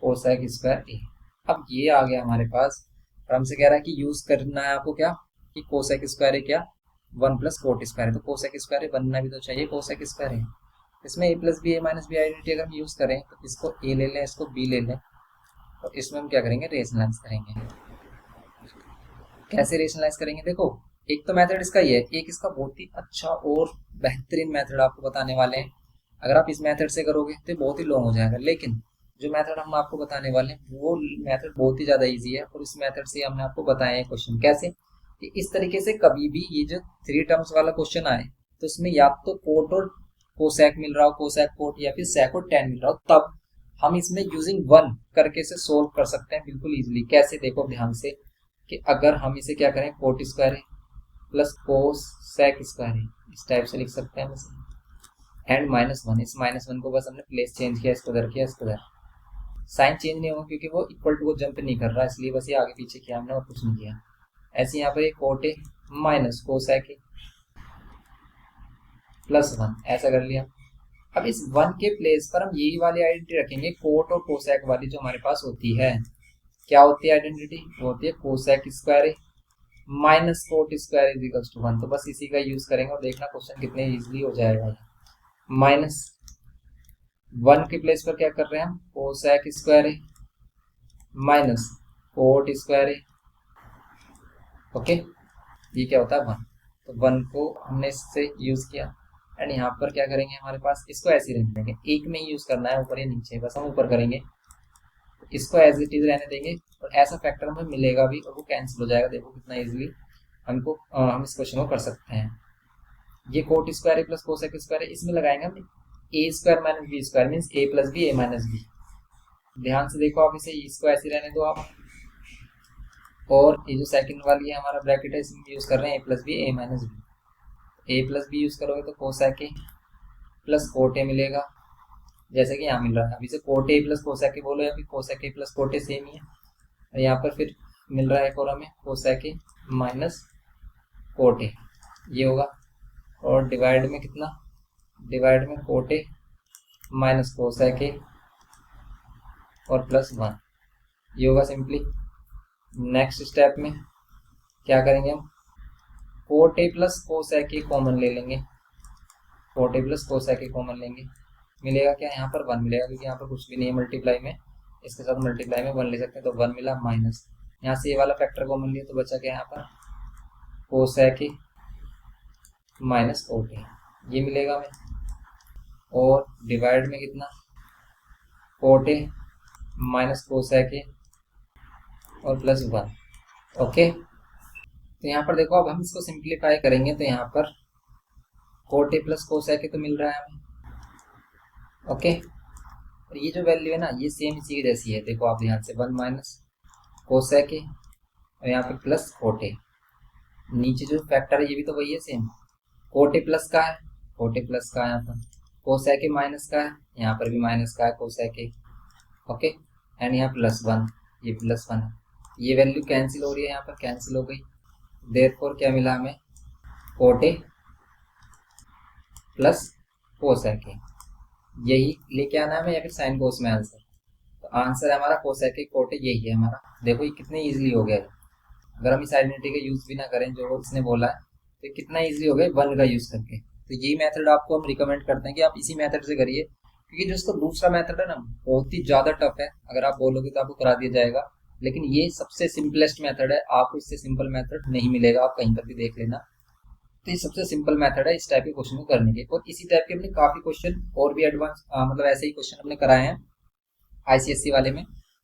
कोसेक स्क्वायर ए। अब ये आ गया हमारे पास, और हमसे कह रहा है कि यूज करना है आपको क्या कि कोसेक स्क्वायर है क्या 1 प्लस कोट स्क्वायर है, तो कोसेक स्क्वायर बनना भी तो चाहिए कोसेक स्क्वायर है। इसमें ए प्लस बी ए माइनस बी आइडेंटिटी अगर हम यूज करें तो इसको ए ले लें, इसको बी ले लें, और इसमें हम क्या करेंगे रेशनलाइज करेंगे। कैसे रेशनलाइज करेंगे, देखो एक तो मेथड इसका ये है, एक इसका बहुत ही अच्छा और बेहतरीन मेथड आपको बताने वाले हैं। अगर आप इस मेथड से करोगे तो बहुत ही लॉन्ग हो जाएगा, लेकिन जो मेथड हम आपको बताने वाले हैं वो मेथड बहुत ही ज़्यादा ईजी है, और इस मेथड से हमने आपको बताया है क्वेश्चन कैसे कि इस तरीके से कभी भी ये जो 3 टर्म्स वाला क्वेश्चन आए तो इसमें या तो कोट और कोसेक मिल रहा हो, कोसेक कोट, या फिर सेक और tan मिल रहा हो, तब हम इसमें यूजिंग 1 करके से सोल्व कर सकते हैं बिल्कुल इजीली। कैसे देखो ध्यान से कि अगर हम इसे क्या करें कोट स्क्वायर है प्लस कोस सेक स्क्वायर है, इस टाइप से लिख सकते हैं हम इसे, एंड -1, इस -1 को बस हमने प्लेस चेंज किया, इसको इधर किया, इसको इधर। साइन चेंज नहीं होगा क्योंकि वो इक्वल टू को जंप नहीं कर रहा, इसलिए बस ये आगे पीछे किया हमने और कुछ नहीं किया। ऐसे यहाँ पर ये कोट है माइनस कोसेक है प्लस 1, ऐसा कर लिया। अब इस 1 के प्लेस पर हम यही वाली आइडेंटिटी रखेंगे कोट और कोसेक वाली जो हमारे पास होती है। क्या होती है आइडेंटिटी, वो होती है cosec square minus cot square is equals to 1। तो बस इसी का यूज करेंगे और देखना क्वेश्चन कितने इजीली हो जाएगा। माइनस 1 के प्लेस पर क्या कर रहे हैं हम कोसेक स्क्वायर है माइनस कोट स्क्वायर है, ओके। ये क्या होता है 1, तो 1 को हमने इससे यूज किया। एंड यहाँ पर क्या करेंगे, हमारे पास इसको ऐसे ही रहने देंगे, एक में ही यूज करना है, ऊपर या नीचे, बस हम ऊपर करेंगे, इसको एज इट इज रहने देंगे और ऐसा फैक्टर हमें मिलेगा भी और वो कैंसिल हो जाएगा। देखो कितना इजीली हमको हम इस क्वेश्चन को कर सकते हैं। ये cot square A plus cosec square है, इसमें लगाएंगे हम A square minus B square means A plus B A minus B. ध्यान से देखो आप इसे, इसको ऐसे रहने दो आप, और ये जो सेकंड वाली है हमारा ब्रैकेट है, इसमें यूज कर रहे हैं ए plus B A minus B. A plus b use करोगे तो cosec a plus cot a मिलेगा, जैसे कि यहाँ मिल रहा है। अभी से cot a plus cosec a बोलो या फिर cosec a plus cot a same ही है, और यहाँ पर फिर मिल रहा है एक और हमें कोसेक ए माइनस कोट ए, ये होगा। और डिवाइड में कितना, डिवाइड में कोट ए माइनस कोसेक ए और प्लस 1, ये होगा सिंपली। नेक्स्ट स्टेप में क्या करेंगे हम, coat a plus cosec A common ले लेंगे, coat a plus cosec A common लेंगे, मिलेगा क्या, यहाँ पर 1 मिलेगा, क्योंकि यहाँ पर कुछ भी नहीं है मल्टीप्लाई में, इसके साथ मल्टीप्लाई में 1 ले सकते हैं, तो 1 मिला माइनस, यहाँ से ये वाला फैक्टर कॉमन लिया तो बचा क्या यहाँ पर कोसेक ए माइनस कोट ए, ये मिलेगा हमें। और डिवाइड में कितना, कोट ए माइनस कोसेक ए और प्लस 1। ओके, तो यहाँ पर देखो अब हम इसको सिंप्लीफाई करेंगे तो यहाँ पर कोट ए प्लस कोसेक ए तो मिल रहा है हमें। ओके, और ये जो वैल्यू है ना ये सेम इसी की जैसी है, देखो आप ध्यान से, 1 माइनस कोसेक ए और यहाँ पे प्लस कोट ए, नीचे जो फैक्टर है ये भी तो वही है सेम, कोट ए प्लस का है, कोट ए प्लस का है यहाँ पर, कोसेक ए माइनस का है, यहाँ पर भी माइनस का है कोसेक ए। ओके, एंड यहाँ प्लस 1, ये प्लस 1 है, ये वैल्यू कैंसिल हो रही है, यहाँ पर कैंसिल हो गई, देयरफॉर क्या मिला हमें, कोट ए प्लस कोसेक ए, यही लेके आना है हमें या फिर साइन कोस में आंसर, तो आंसर है हमारा कोसेक ए कोट ए, यही है हमारा। देखो ये कितने इजीली हो गया, अगर हम इस आइडेंटिटी का यूज भी ना करें जो इसने बोला है तो कितना इजीली हो गया 1 का यूज करके। तो यही मेथड आपको हम रिकमेंड करते हैं कि आप इसी मेथड से करिए, क्योंकि जो इसका दूसरा मेथड है ना बहुत ही ज्यादा टफ है, अगर आप बोलोगे तो आपको करा दिया जाएगा, लेकिन ये सबसे सिंपलेस्ट मेथड है, आपको इससे सिंपल मेथड नहीं मिलेगा, आप कहीं पर भी देख लेना। तो ये सबसे सिंपल मेथड है इस टाइप के क्वेश्चन को करने के, और इसी टाइप के अपने काफी क्वेश्चन और भी एडवांस मतलब ऐसे ही क्वेश्चन अपने कराए हैं आईसीएससी वाले में।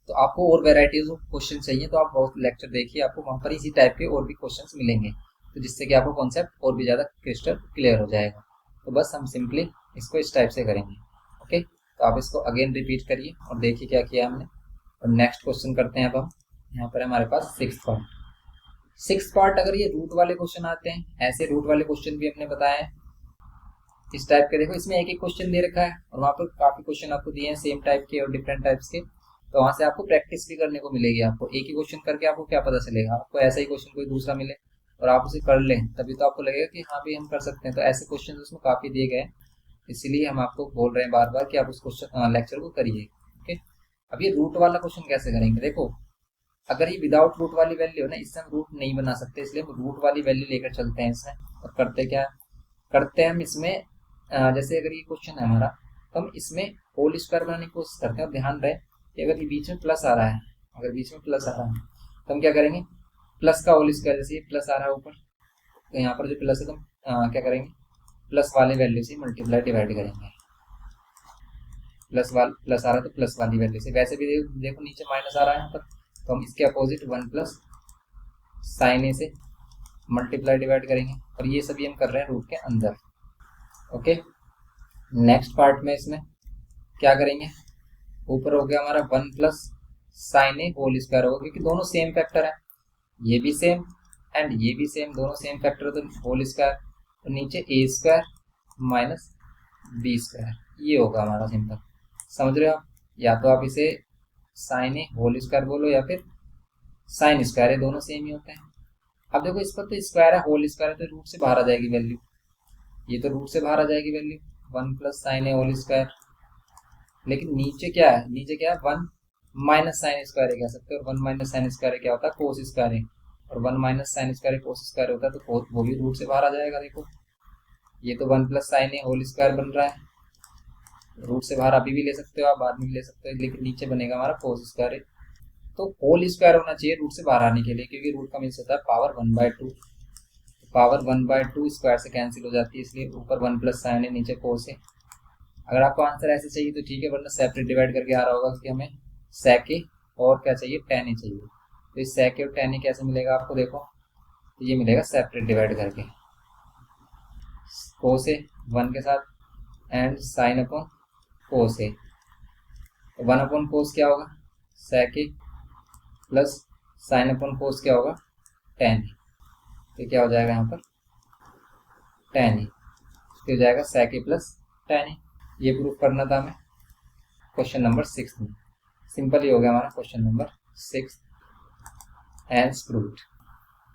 तो आपको और वेराइटीज ऑफ क्वेश्चन चाहिए तो आप बहुत लेक्चर देखिए, आपको वहाँ पर इसी टाइप के और भी क्वेश्चंस मिलेंगे, तो जिससे कि आपको कॉन्सेप्ट और भी ज़्यादा क्रिस्टल क्लियर हो जाएगा। तो बस हम सिंपली इसको इस टाइप से करेंगे। ओके, तो आप इसको अगेन रिपीट करिए और देखिए क्या किया हमने। और नेक्स्ट क्वेश्चन करते हैं अब हम, यहाँ पर हमारे पास 6th पार्ट। अगर ये रूट वाले क्वेश्चन आते हैं, ऐसे रूट वाले क्वेश्चन भी हमने बताए हैं इस टाइप के, देखो इसमें एक एक क्वेश्चन दे रखा है और वहाँ पर काफी क्वेश्चन आपको दिए हैं सेम टाइप के और डिफरेंट टाइप्स के, तो वहां से आपको प्रैक्टिस भी करने को मिलेगी। आपको एक ही क्वेश्चन करके आपको क्या पता चलेगा, आपको ऐसा ही क्वेश्चन कोई दूसरा मिले और आप उसे कर लें तभी तो आपको लगेगा कि हाँ भी हम कर सकते हैं। तो ऐसे क्वेश्चन उसमें काफी दिए गए, इसीलिए हम आपको बोल रहे हैं बार बार कि आप उस क्वेश्चन लेक्चर को करिए। ओके, अब ये रूट वाला क्वेश्चन कैसे करेंगे, देखो अगर ये विदाउट रूट वाली वैल्यू है ना, इससे हम रूट नहीं बना सकते, इसलिए हम रूट वाली वैल्यू लेकर चलते हैं इसमें। और करते क्या करते हैं हम इसमें, जैसे अगर ये क्वेश्चन है हमारा तो हम इसमें होल स्क्वायर बनाने की कोशिश करते हैं। और ध्यान रहे कि अगर ये बीच में प्लस आ रहा है, अगर बीच में प्लस आ रहा है तो हम क्या करेंगे, प्लस का होल स्क्वायर, जैसे ये प्लस आ रहा है ऊपर तो यहाँ पर जो प्लस है तो हम क्या करेंगे, प्लस वाले वैल्यू से मल्टीप्लाई डिवाइड करेंगे। प्लस आ रहा है तो प्लस वाली वैल्यू से, वैसे भी देखो नीचे माइनस आ रहा है यहाँ पर तो हम इसके अपोजिट 1 प्लस साइन ए से मल्टीप्लाई डिवाइड करेंगे। और ये सभी हम कर रहे हैं रूट के अंदर। ओके, नेक्स्ट पार्ट में इसमें क्या करेंगे, ऊपर हो गया हमारा 1 प्लस साइन ए होल स्क्वायर होगा, क्योंकि दोनों सेम फैक्टर है, ये भी सेम एंड ये भी सेम, दोनों सेम फैक्टर तो होल स्क्वायर, तो नीचे A square minus B square, ये होगा हमारा सिंपल। समझ रहे हो आप, या तो आप इसे साइन ए होल स्क्वायर बोलो या फिर साइन स्क्वायर, है दोनों सेम ही होते हैं। अब देखो इस पर तो स्क्वायर है, होल स्क्वायर है, तो रूट से बाहर आ जाएगी वैल्यू, ये तो रूट से बाहर आ जाएगी वैल्यू 1 प्लस साइन ए होल स्क्वायर। लेकिन नीचे क्या है, नीचे क्या है 1 माइनस साइन स्क्वायर कह सकते हो, और 1 माइनस साइन स्क्वायर क्या होता है कोस स्क्वायर, और 1 minus sine square cos square होता है, तो वो भी रूट से बाहर आ जाएगा। देखो ये तो 1 प्लस साइन ए होल स्क्वायर बन रहा है, रूट से बाहर अभी भी ले सकते हो आप, बाद में भी ले सकते हो, लेकिन नीचे बनेगा हमारा कोस स्क्वायर। तो होल स्क्वायर होना चाहिए रूट से बाहर आने के लिए, क्योंकि रूट का मीन्स होता है पावर 1/2। पावर 1/2 स्क्वायर से कैंसिल हो जाती है, इसलिए ऊपर 1 प्लस साइन है, नीचे कोस है। अगर आपको आंसर ऐसे चाहिए तो ठीक है, वरना सेपरेट डिवाइड करके आ रहा होगा, क्योंकि हमें sec ए और क्या चाहिए, tan ए चाहिए। तो इस sec ए और tan ए कैसे मिलेगा आपको, देखो तो ये मिलेगा सेपरेट डिवाइड करके, कोस ए 1 के साथ एंड साइन अपॉन कोस ए। तो 1 अपॉन कोस क्या होगा, sec ए प्लस साइन अपॉन कोस क्या होगा, tan ए। तो क्या हो जाएगा यहाँ पर tan ए, तो हो जाएगा sec ए प्लस tan ए। ये प्रूफ करना था हमें क्वेश्चन नंबर 6 में। सिंपल ही हो गया हमारा question number 6 and proved.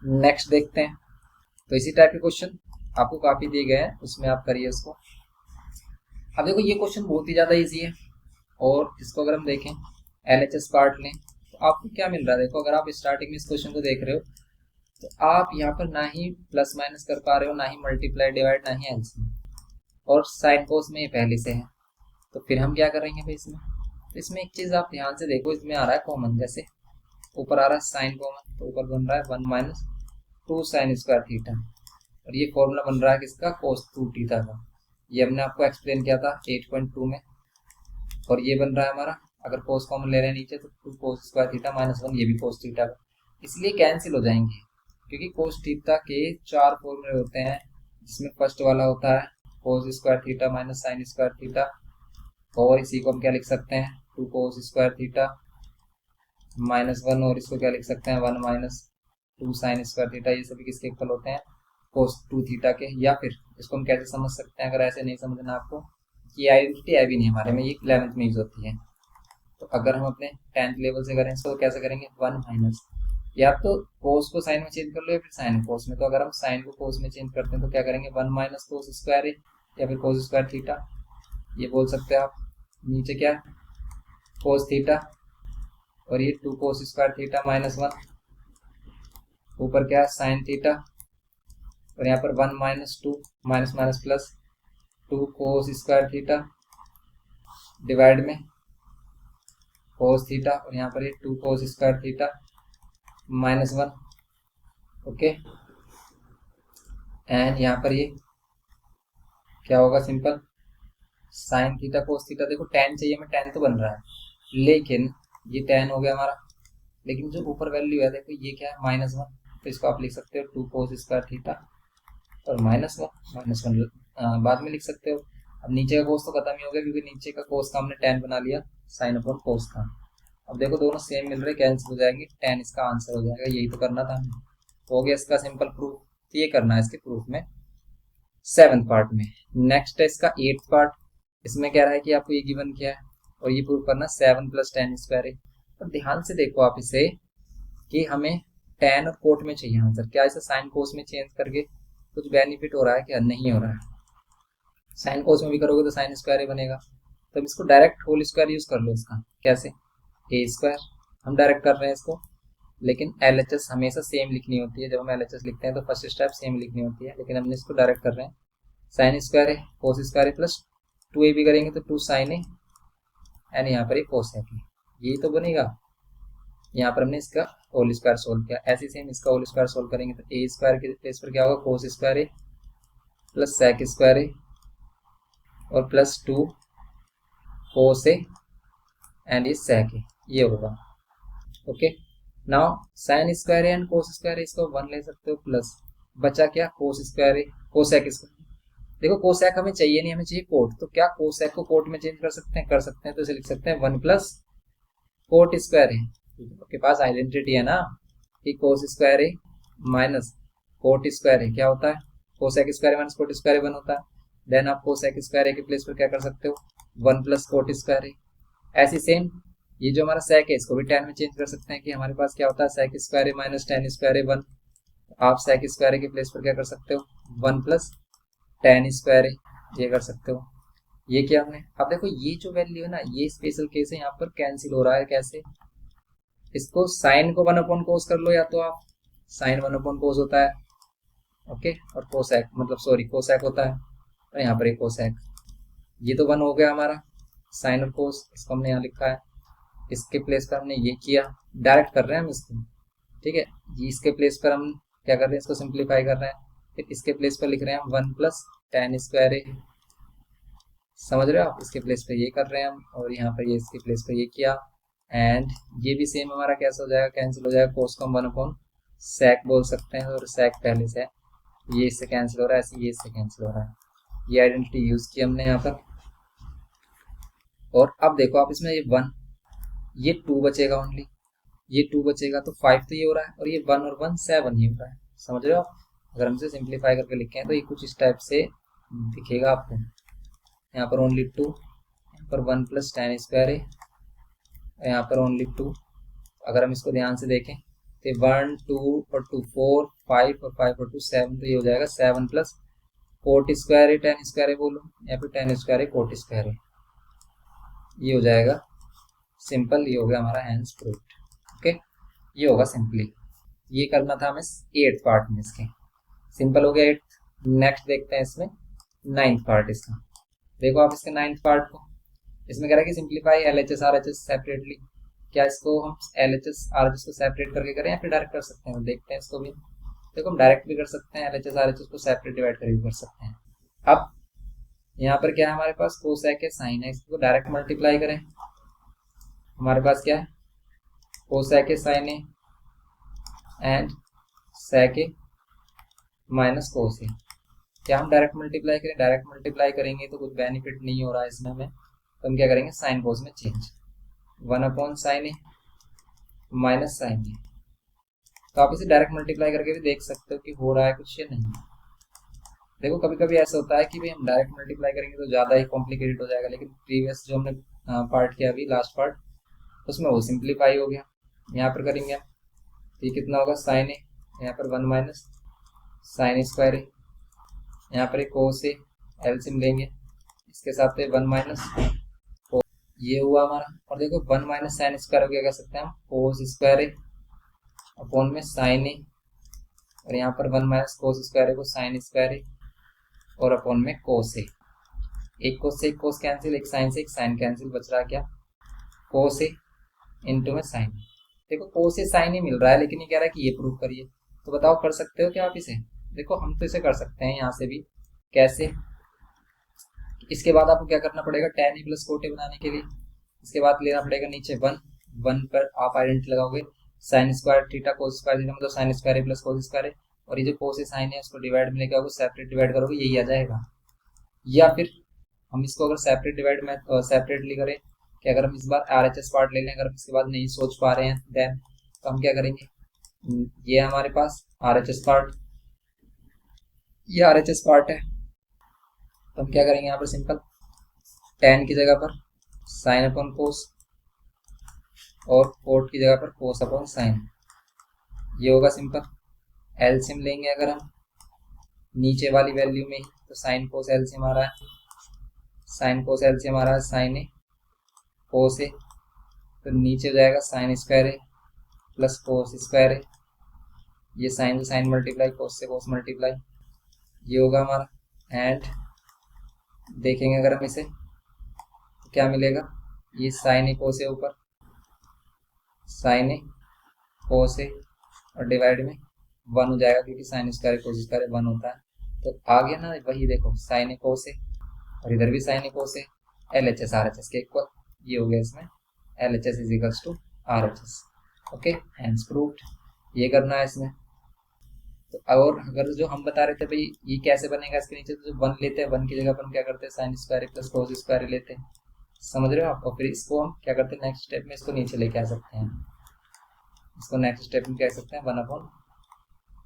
Next देखते हैं। तो इसी टाइप के क्वेश्चन आपको काफी दिए गए हैं, उसमें आप करिए उसको। अब देखो ये क्वेश्चन बहुत ही ज्यादा इजी है, और इसको अगर हम देखें LHS पार्ट लें तो आपको क्या मिल रहा है। देखो अगर आप स्टार्टिंग में इस क्वेश्चन को देख रहे हो तो आप यहाँ पर ना ही प्लस माइनस कर पा रहे हो, ना ही मल्टीप्लाई डिवाइड, ना ही एलसीएम, और साइन कोस में ये पहले से है। तो फिर हम क्या करेंगे भाई इसमें, तो इसमें एक चीज आप ध्यान से देखो, इसमें आ रहा है कॉमन, जैसे ऊपर आ रहा है साइन कॉमन, तो ऊपर बन रहा है 1 माइनस 2 साइन स्क्वायर थीटा, और ये फॉर्मूला बन रहा है किसका, कोस 2 थीटा का। ये हमने आपको एक्सप्लेन किया था 8.2 में। और ये बन रहा है हमारा, अगर कोस कॉमन ले रहे हैं नीचे तो 2 कोस स्क्वायर थीटा माइनस 1, ये भी कोस थीटा का, इसलिए कैंसिल हो जाएंगे, क्योंकि कोस थीटा के 4 फॉर्मूले होते हैं, जिसमें फर्स्ट वाला होता है कोस square theta minus sign square theta, और इसी को हम क्या लिख सकते हैं 2 कोस स्क्वायर थीटा माइनस 1, और इसको क्या लिख सकते हैं 1 माइनस 2 साइन स्क्वायर थीटा। ये सभी किसके इक्वल होते हैं, कोस 2 थीटा के। या फिर इसको हम कैसे समझ सकते हैं, अगर ऐसे नहीं समझना आपको, ये आइडेंटिटी है भी नहीं हमारे में, ये 11th में यूज होती है। तो अगर हम अपने 10th लेवल से करें इसको, कैसे करेंगे 1 माइनस, या तो कोस को साइन में चेंज कर लो या फिर साइन कोस में। तो अगर हम साइन को कोस में चेंज करते हैं तो क्या करेंगे 1 माइनस कोस स्क्वायर है, या फिर कोस स्क्वायर थीटा, ये बोल सकते हैं आप। नीचे क्या है कोस थीटा, और ये 2 कोस स्क्वायर थीटा माइनस 1, ऊपर क्या है साइन थीटा, और यहाँ पर 1 माइनस 2 माइनस माइनस प्लस 2 कोस स्क्वायर थीटा डिवाइड में कोस थीटा, और यहाँ पर ये 2 कोस square theta minus 1, okay. And यहाँ पर ये क्या होगा, simple sign theta cos theta. देखो tan चाहिए हमें, tan तो बन रहा है, लेकिन ये tan हो गया हमारा, लेकिन जो ऊपर वैल्यू है देखो ये क्या है माइनस 1, तो इसको आप लिख सकते हो 2 कोस स्क्वायर थीटा और माइनस वन बाद में लिख सकते हो। अब नीचे का कोस तो खत्म ही हो गया, क्योंकि नीचे का कोस का हमने tan बना लिया साइन अपॉन कोस का। अब देखो दोनों सेम मिल रहे, कैंसिल हो जाएंगे, tan इसका आंसर हो जाएगा। यही तो करना था हमें, हो गया इसका सिंपल प्रूफ। तो ये करना है इसके प्रूफ में 7th पार्ट में। नेक्स्ट है इसका 8th पार्ट। इसमें कह रहा है कि आपको ये गिवन किया है और ये प्रूफ करना 7 प्लस tan स्क्वायर है। तो ध्यान से देखो आप इसे कि हमें tan और कोट में चाहिए आंसर। क्या इसे साइन कोस में चेंज करके कुछ बेनिफिट हो रहा है, क्या नहीं हो रहा है। साइन कोस में भी करोगे तो साइन स्क्वायर ही बनेगा। तो इसको डायरेक्ट होल स्क्वायर यूज कर लो इसका। कैसे, ए स्क्वायर हम डायरेक्ट कर रहे हैं इसको, लेकिन LHS हमेशा सेम लिखनी होती है। जब हम LHS लिखते हैं तो फर्स्ट स्टेप सेम लिखनी होती है, लेकिन हमने इसको डायरेक्ट कर रहे हैं। साइन स्क्वायर है कोस स्क्वायर है प्लस 2a भी करेंगे तो 2 साइन है, एंड यहाँ पर कोस है, यही तो बनेगा। यहाँ पर हमने इसका होल स्क्वायर सोल्व किया, ऐसे सेम इसका होल स्क्वायर सोल्व करेंगे तो ए स्क्वायर के प्लेस पर क्या होगा कोस स्क्वायर है प्लस सेक स्क्वायर है और प्लस 2 कोस है एंड ये सेक है, ये होगा। ओके, नाउ साइन स्क्वायर है एंड कोस स्क्वायर है, इसको 1 ले सकते हो, प्लस बचा क्या कोस स्क्वायर है कोसेक स्क्वायर। देखो कोसेक हमें चाहिए नहीं, हमें चाहिए कोट। तो क्या कोसेक को कोट में चेंज कर सकते हैं, कर सकते हैं। तो इसे लिख सकते हैं 1 प्लस कोट स्क्वायर है। आपके पास आइडेंटिटी है ना कि कोस स्क्वायर है माइनस कोट स्क्वायर है क्या होता है, cosec square minus cot square 1 होता है। देन आप कोसेक स्क्वायर के प्लेस पर क्या कर सकते हो 1 प्लस कोट स्क्वायर है। ऐसी सेम ये जो हमारा सेक है इसको भी tan में चेंज कर सकते हैं कि हमारे पास क्या होता है सेक स्क्वायर है माइनस tan स्क्वायर है 1। आप सेक स्क्वायर के प्लेस पर क्या कर सकते हो 1 प्लस tan स्क्वायर है, ये कर सकते हो। ये क्या हमने, अब देखो ये जो वैल्यू है ना ये स्पेशल केस है, यहाँ पर कैंसिल हो रहा है। कैसे, इसको साइन को 1 अपॉन कोस कर लो, या तो आप साइन 1 अपॉन कोस होता है, ओके, और कोसेक मतलब सॉरी कोसेक होता है, और यहाँ पर एक कोसेक। ये तो 1 हो गया हमारा साइन और कोस, इसको हमने यहाँ लिखा है। इसके प्लेस पर हमने ये किया, डायरेक्ट कर रहे हैं हम इसको, ठीक है। इसके प्लेस पर हम क्या कर रहे हैं इसको सिंप्लीफाई कर रहे हैं। फिर इसके प्लेस पर लिख रहे हैं हम 1 प्लस टेन स्क्वायर ए, समझ रहे हो आप, इसके प्लेस पे ये कर रहे हैं हम, और यहाँ पर ये इसके प्लेस पे ये किया, एंड ये भी सेम हमारा कैसे हो जाएगा, कैंसिल हो जाएगा, कोस को हम 1 अपॉन सेक बोल सकते हैं, और सेक पहले से है, ये इससे कैंसिल हो रहा है, ऐसे ये इससे कैंसिल हो रहा है, ये आइडेंटिटी यूज की हमने यहाँ पर। और अब देखो आप इसमें ये 1, ये 2 बचेगा ओनली, ये 2 बचेगा, तो 5 तो ये हो रहा है, और ये 1 और 1 7 ही हो रहा है, समझ रहे हो आप। अगर हम इसे सिंप्लीफाई करके लिखें तो ये कुछ इस टाइप से दिखेगा आपको, यहाँ पर ओनली 2, यहाँ पर 1 प्लस टेन स्क्वायर है, यहाँ पर ओनली 2। अगर हम इसको ध्यान से देखें तो 1 2 और 2 4 5 और 5 और 2 7, तो ये हो जाएगा 7 प्लस कोट स्क्वायर है, टेन स्क्वायर है बोलो, या फिर टेन स्क्वायर है कोट स्क्वायर है, ये हो जाएगा सिंपल, ये हो गया हमारा हैंस प्रूव्ड। ओके, ये होगा सिंपली, ये करना था हमें 8th पार्ट में इसके, सिंपल हो गया 8th। नेक्स्ट देखते हैं इसमें 9th पार्ट इसका। देखो आप इसके 9th पार्ट को, इसमें कह रहा है कि सिंप्लीफाई LHS RHS सेपरेटली। क्या इसको हम LHS RHS को सेपरेट करके करें या फिर डायरेक्ट कर सकते हैं, देखते हैं इसको भी। देखो हम डायरेक्ट भी कर सकते हैं, LHS RHS को सेपरेट डिवाइड करके भी कर सकते हैं। अब यहाँ पर क्या है हमारे पास, कोसेक है, साइन है, इसको डायरेक्ट मल्टीप्लाई करें, हमारे पास क्या है, कोसेक है, साइन है, एंड सेक है माइनस कोस है। क्या हम डायरेक्ट मल्टीप्लाई करें, डायरेक्ट मल्टीप्लाई करेंगे तो कुछ बेनिफिट नहीं हो रहा है इसमें हमें, तो हम क्या करेंगे, साइन कोस में चेंज, 1 अपॉन साइन है माइनस साइन है। तो आप इसे डायरेक्ट मल्टीप्लाई करके भी देख सकते हो कि हो रहा है कुछ या नहीं। देखो कभी कभी ऐसा होता है कि भाई हम डायरेक्ट मल्टीप्लाई करेंगे तो ज़्यादा ही कॉम्प्लिकेटेड हो जाएगा, लेकिन प्रीवियस जो हमने पार्ट किया अभी लास्ट पार्ट, उसमें वो सिंप्लीफाई हो गया। यहाँ पर करेंगे हम, तो ये कितना होगा, साइन है, यहाँ पर 1 माइनस साइन स्क्वायर है, यहाँ पर एक कोस है, एलसीएम लेंगे, इसके साथ पे 1 माइनस, ये हुआ हमारा। और देखो 1 माइनस साइन स्क्वायर हो गया, कह सकते हैं हम कोस स्क्वायर है अपॉन में साइन है, और यहाँ पर 1 माइनस कोस स्क्वायर है को साइन स्क्वायर है, और अपॉन में कोस है, एक कोस से एक कोस कैंसिल, एक साइन से एक साइन कैंसिल, बच रहा क्या, कोस है इंटू में साइन। देखो कोस से साइन ही मिल रहा है, लेकिन ये कह रहा है कि ये प्रूव करिए, तो बताओ कर सकते हो क्या आप इसे। देखो हम तो इसे कर सकते हैं यहाँ से भी, कैसे, इसके बाद आपको क्या करना पड़ेगा, टेन ए प्लस कोटे बनाने के लिए, इसके बाद लेना पड़ेगा नीचे 1 पर आप आइडेंटिटी लगाओगे, sign square theta cos square theta, मतलब sign square A plus cos square है, और ये जो कोस है साइन है उसको डिवाइड में लेकर आओगे, सेपरेट डिवाइड करोगे, यही आ जाएगा। या फिर हम इसको अगर सेपरेट डिवाइड में सेपरेटली करें कि अगर हम इस बार RHS पार्ट ले लें, अगर हम इसके बाद नहीं सोच पा रहे हैं देन, तो हम क्या करेंगे, ये हमारे पास RHS पार्ट, ये RHS पार्ट है, तो हम क्या करेंगे यहाँ पर सिंपल, टेन की जगह पर साइन अपॉन कोस, और कोट की जगह पर कोस अपॉन साइन, ये होगा सिंपल। एलसीएम लेंगे अगर हम नीचे वाली वैल्यू में ही, तो साइन कोस एलसीएम आ रहा है, साइन कोस एलसीएम आ रहा है, साइन है कोस है, तो नीचे हो जाएगा साइन स्क्वायर है प्लस कोस स्क्वायर है, ये साइन से साइन मल्टीप्लाई, कोस से कोस मल्टीप्लाई, ये होगा हमारा। एंड देखेंगे अगर हम इसे तो क्या मिलेगा, ये साइन है कोस है, ऊपर साइन है कोस है, और डिवाइड में 1 हो जाएगा, क्योंकि साइन स्क्वायर कोस स्क्वायर 1 होता है, तो आ गया ना वही, देखो साइन है कोस है, और इधर भी साइन है कोस है, LHS RHS के इक्वल, ये हो गया इसमें LHS is equals to RHS। Okay, hence proved, ये करना है इसमें। तो और अगर जो हम बता रहे थे भाई ये कैसे बनेगा, इसके नीचे तो जो 1 लेते हैं, 1 की जगह पर हम क्या करते हैं, sine square plus cos square लेते हैं, समझ रहे हो आप। और फिर इसको हम क्या करते हैं, नेक्स्ट स्टेप में इसको नीचे लेके आ सकते हैं, इसको नेक्स्ट स्टेप में कह सकते हैं 1 upon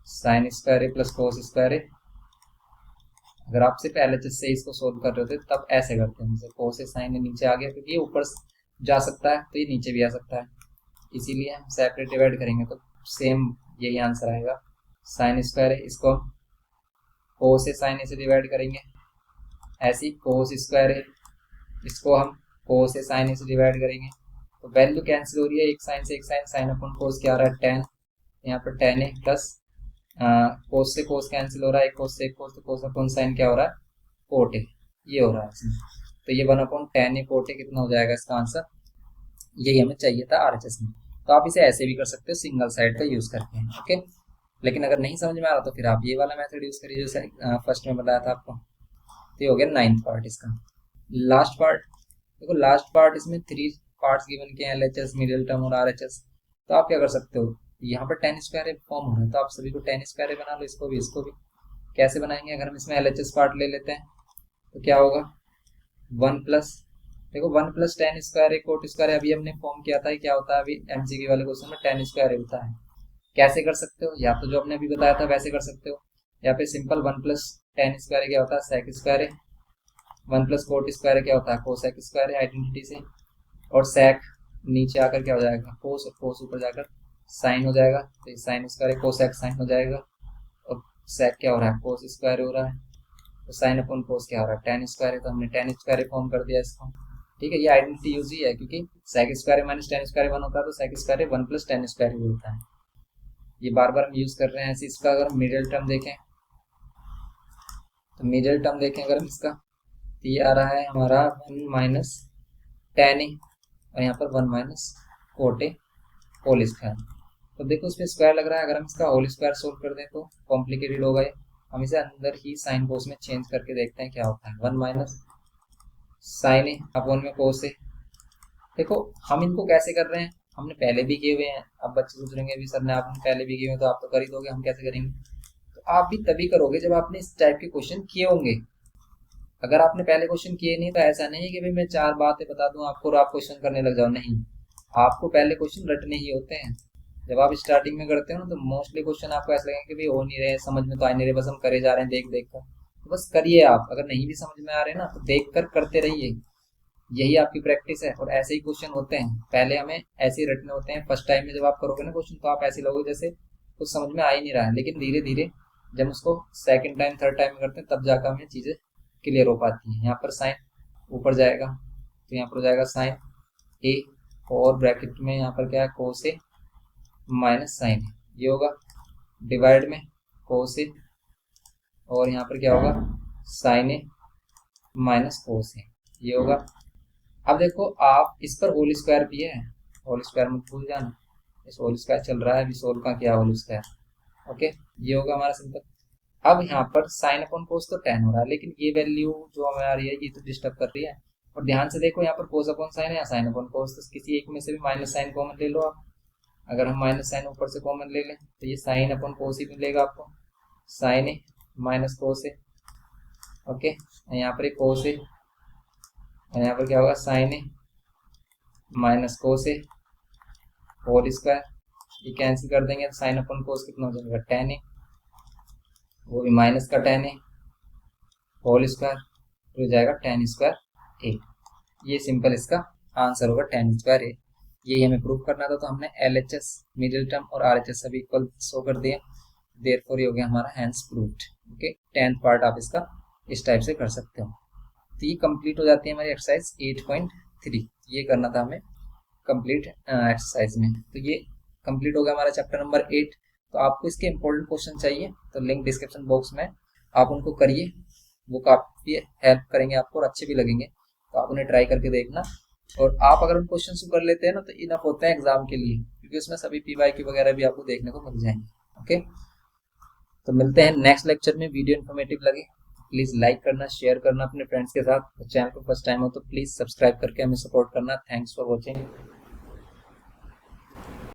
sine square plus cos square. अगर आप सिर्फ LHS से इसको सोल्व कर रहे होते तब ऐसे करते हैं, जैसे कोस साइन नीचे आ गया, क्योंकि ये ऊपर जा सकता है तो ये नीचे भी आ सकता है, इसीलिए हम सेपरेट डिवाइड करेंगे तो सेम यही आंसर आएगा। साइन स्क्वायर है, इसको हम कोस साइन से डिवाइड करेंगे, ऐसी कोस स्क्वायर है, इसको हम कोस साइन से डिवाइड करेंगे, तो वैल्यू कैंसिल हो रही है, एक साइन से एक साइन, साइन अपॉन कोस क्या आ रहा है, टेन, यहाँ पर टेन है, प्लस कोस से कोस कैंसिल हो रहा है, एक कोस से एक कोस, तो कोस अपॉन साइन क्या हो रहा है, कोट है, ये हो रहा है इसमें, तो ये 1 अपॉन टेन है कोट है, कितना हो जाएगा इसका आंसर, यही हमें चाहिए था RHS में। तो आप इसे ऐसे भी कर सकते हो, सिंगल साइड का यूज करके। ओके, लेकिन अगर नहीं समझ में आ रहा तो फिर आप ये वाला मेथड यूज करिए जो फर्स्ट में बताया था आपको। तो ये हो गया 9th पार्ट इसका। लास्ट पार्ट देखो, लास्ट पार्ट इसमें 3 पार्ट्स गिवन के हैं, एलएचएस, मिडिल टर्म और आरएचएस। तो आप क्या कर सकते हो, यहाँ पर टेन स्क्वायर फॉर्म हो रहा है तो आप सभी को टेन स्क्वायर बना लो, इसको भी इसको भी। कैसे बनाएंगे, अगर हम इसमें एलएचएस पार्ट ले लेते हैं तो क्या होगा, 1 प्लस, देखो 1 plus tan square coat square अभी हमने फॉर्म किया था, क्या होता है अभी एमसीक्यू वाले क्वेश्चन में टेन स्क्वायर होता है। कैसे कर सकते हो, या तो जो आपने अभी बताया था वैसे कर सकते हो, यहाँ पे सिंपल 1 प्लस टेन स्क्वायर क्या होता है सेक स्क्वायर है, 1 प्लस कोट स्क्वायर क्या होता है कोसेक स्क्वायर है आइडेंटिटी से, और सेक नीचे आकर क्या हो जाएगा कोस, और कोस ऊपर जाकर साइन हो जाएगा, तो ये साइन स्क्वायर कोसेक साइन हो जाएगा, और सेक क्या हो रहा है कोस स्क्वायर हो रहा है, तो साइन अपन कोस क्या हो रहा है टेन स्क्वायर है, तो हमने टेन स्क्वायर फॉर्म कर दिया इसको। ठीक है, ये आइडेंटिटी यूज ही है क्योंकि sec square minus tan square 1 होता है, तो sec square 1 plus tan square भी होता है। ये बार बार हम यूज कर रहे हैं ऐसे। इसका अगर मिडिल टर्म देखें तो मिडिल टर्म देखें अगर हम इसका, तो ये आ रहा है हमारा 1 माइनस टेन ए, और यहाँ पर 1 minus cot A whole square. तो देखो इसमें स्क्वायर लग रहा है, अगर हम इसका होल स्क्वायर सोल्व कर दें तो कॉम्प्लिकेटेड होगा ये। हम इसे अंदर ही साइन कोस में चेंज करके देखते हैं क्या होता है, 1 माइनस साइन ए अपॉन में कोस ए। देखो हम इनको कैसे कर रहे हैं, हमने पहले भी किए हुए हैं। अब बच्चे सोच रहे भी सर ने आपने पहले भी किए हुए तो आप तो कर ही दोगे, हम कैसे करेंगे। तो आप भी तभी करोगे जब आपने इस टाइप के क्वेश्चन किए होंगे। अगर आपने पहले क्वेश्चन किए नहीं तो ऐसा नहीं कि भाई मैं 4 बातें बता दूं आपको और आप क्वेश्चन करने लग जाओ, नहीं, आपको पहले क्वेश्चन रटने ही होते हैं। जब आप स्टार्टिंग में करते हो ना तो मोस्टली क्वेश्चन आपको ऐसा लगेगा कि भाई हो नहीं रहे, समझ में तो आ नहीं रहे, बस हम करे जा रहे हैं देख देख कर। तो बस करिए आप, अगर नहीं भी समझ में आ रहे ना तो देख कर करते रहिए, यही आपकी प्रैक्टिस है। और ऐसे ही क्वेश्चन होते हैं, पहले हमें ऐसे ही रटने होते हैं। फर्स्ट टाइम में जब आप करोगे ना क्वेश्चन तो आप ऐसे लगोगे जैसे कुछ समझ में आ ही नहीं रहा है, लेकिन धीरे धीरे जब उसको सेकंड टाइम थर्ड टाइम में करते हैं तब जाकर हमें चीज़ें क्लियर हो पाती हैं। यहाँ पर साइन ऊपर जाएगा तो यहाँ पर हो जाएगा साइन ए, और ब्रैकेट में यहाँ पर क्या है कोस ए माइनस साइन ए, ये होगा डिवाइड में कोस ए, और यहाँ पर क्या होगा साइन ए माइनस कोस ए, ये होगा। अब देखो आप इस पर होल स्क्वायर भी है, होल स्क्वायर मत भूल जाना, इस होल स्क्वायर चल रहा है अभी, सोल का क्या होल स्क्वायर, ओके, ये होगा हमारा सिंपल। अब यहाँ पर साइन अपॉन कोस तो 10 हो रहा है, लेकिन ये वैल्यू जो हमें आ रही है ये तो डिस्टर्ब कर रही है। और ध्यान से देखो यहाँ पर कोस अपॉन साइन है या साइन अपॉन कोस, तो किसी एक में से भी माइनस साइन कॉमन ले लो आप। अगर हम माइनस साइन ऊपर से कॉमन ले लें तो ये साइन अपॉन कोस ही मिलेगा आपको, sign A minus cos A, okay, यहाँ पर एक कोस ए, और यहाँ पर क्या होगा sine A minus cos A whole square, ये कैंसिल कर देंगे तो साइन अपॉन कोस कितना हो जाएगा टेन ए, वो भी माइनस का टेन ए होल स्क्वायर, हो जाएगा टेन स्क्वायर ए। ये सिंपल इसका आंसर होगा टेन स्क्वायर ए। यही हमें प्रूव करना था, तो हमने एलएचएस मिडिल टर्म और आरएचएस सभी इक्वल शो कर दिए, देयरफॉर ये हो गया हमारा hence proved. Okay, 10th part आप इसका इस टाइप से कर सकते हो। तो ये कंप्लीट हो जाती है हमारी एक्सरसाइज 8.3। ये करना था हमें कंप्लीट एक्सरसाइज में। तो ये कंप्लीट हो गया हमारा चैप्टर नंबर 8। तो आपको इसके इंपॉर्टेंट क्वेश्चन चाहिए तो लिंक डिस्क्रिप्शन बॉक्स में, आप उनको करिए, वो काफ़ी हेल्प करेंगे आपको और अच्छे भी लगेंगे, तो आप उन्हें ट्राई करके देखना। और आप अगर उन क्वेश्चन को कर लेते हैं ना तो इनफ होता है एग्जाम के लिए, क्योंकि उसमें सभी PYQ वगैरह भी आपको देखने को मिल जाएंगे। ओके, तो मिलते हैं नेक्स्ट लेक्चर में। वीडियो इन्फॉर्मेटिव लगे प्लीज़ लाइक करना, शेयर करना अपने फ्रेंड्स के साथ। चैनल को फर्स्ट टाइम हो तो प्लीज़ सब्सक्राइब करके हमें सपोर्ट करना। Thanks for watching.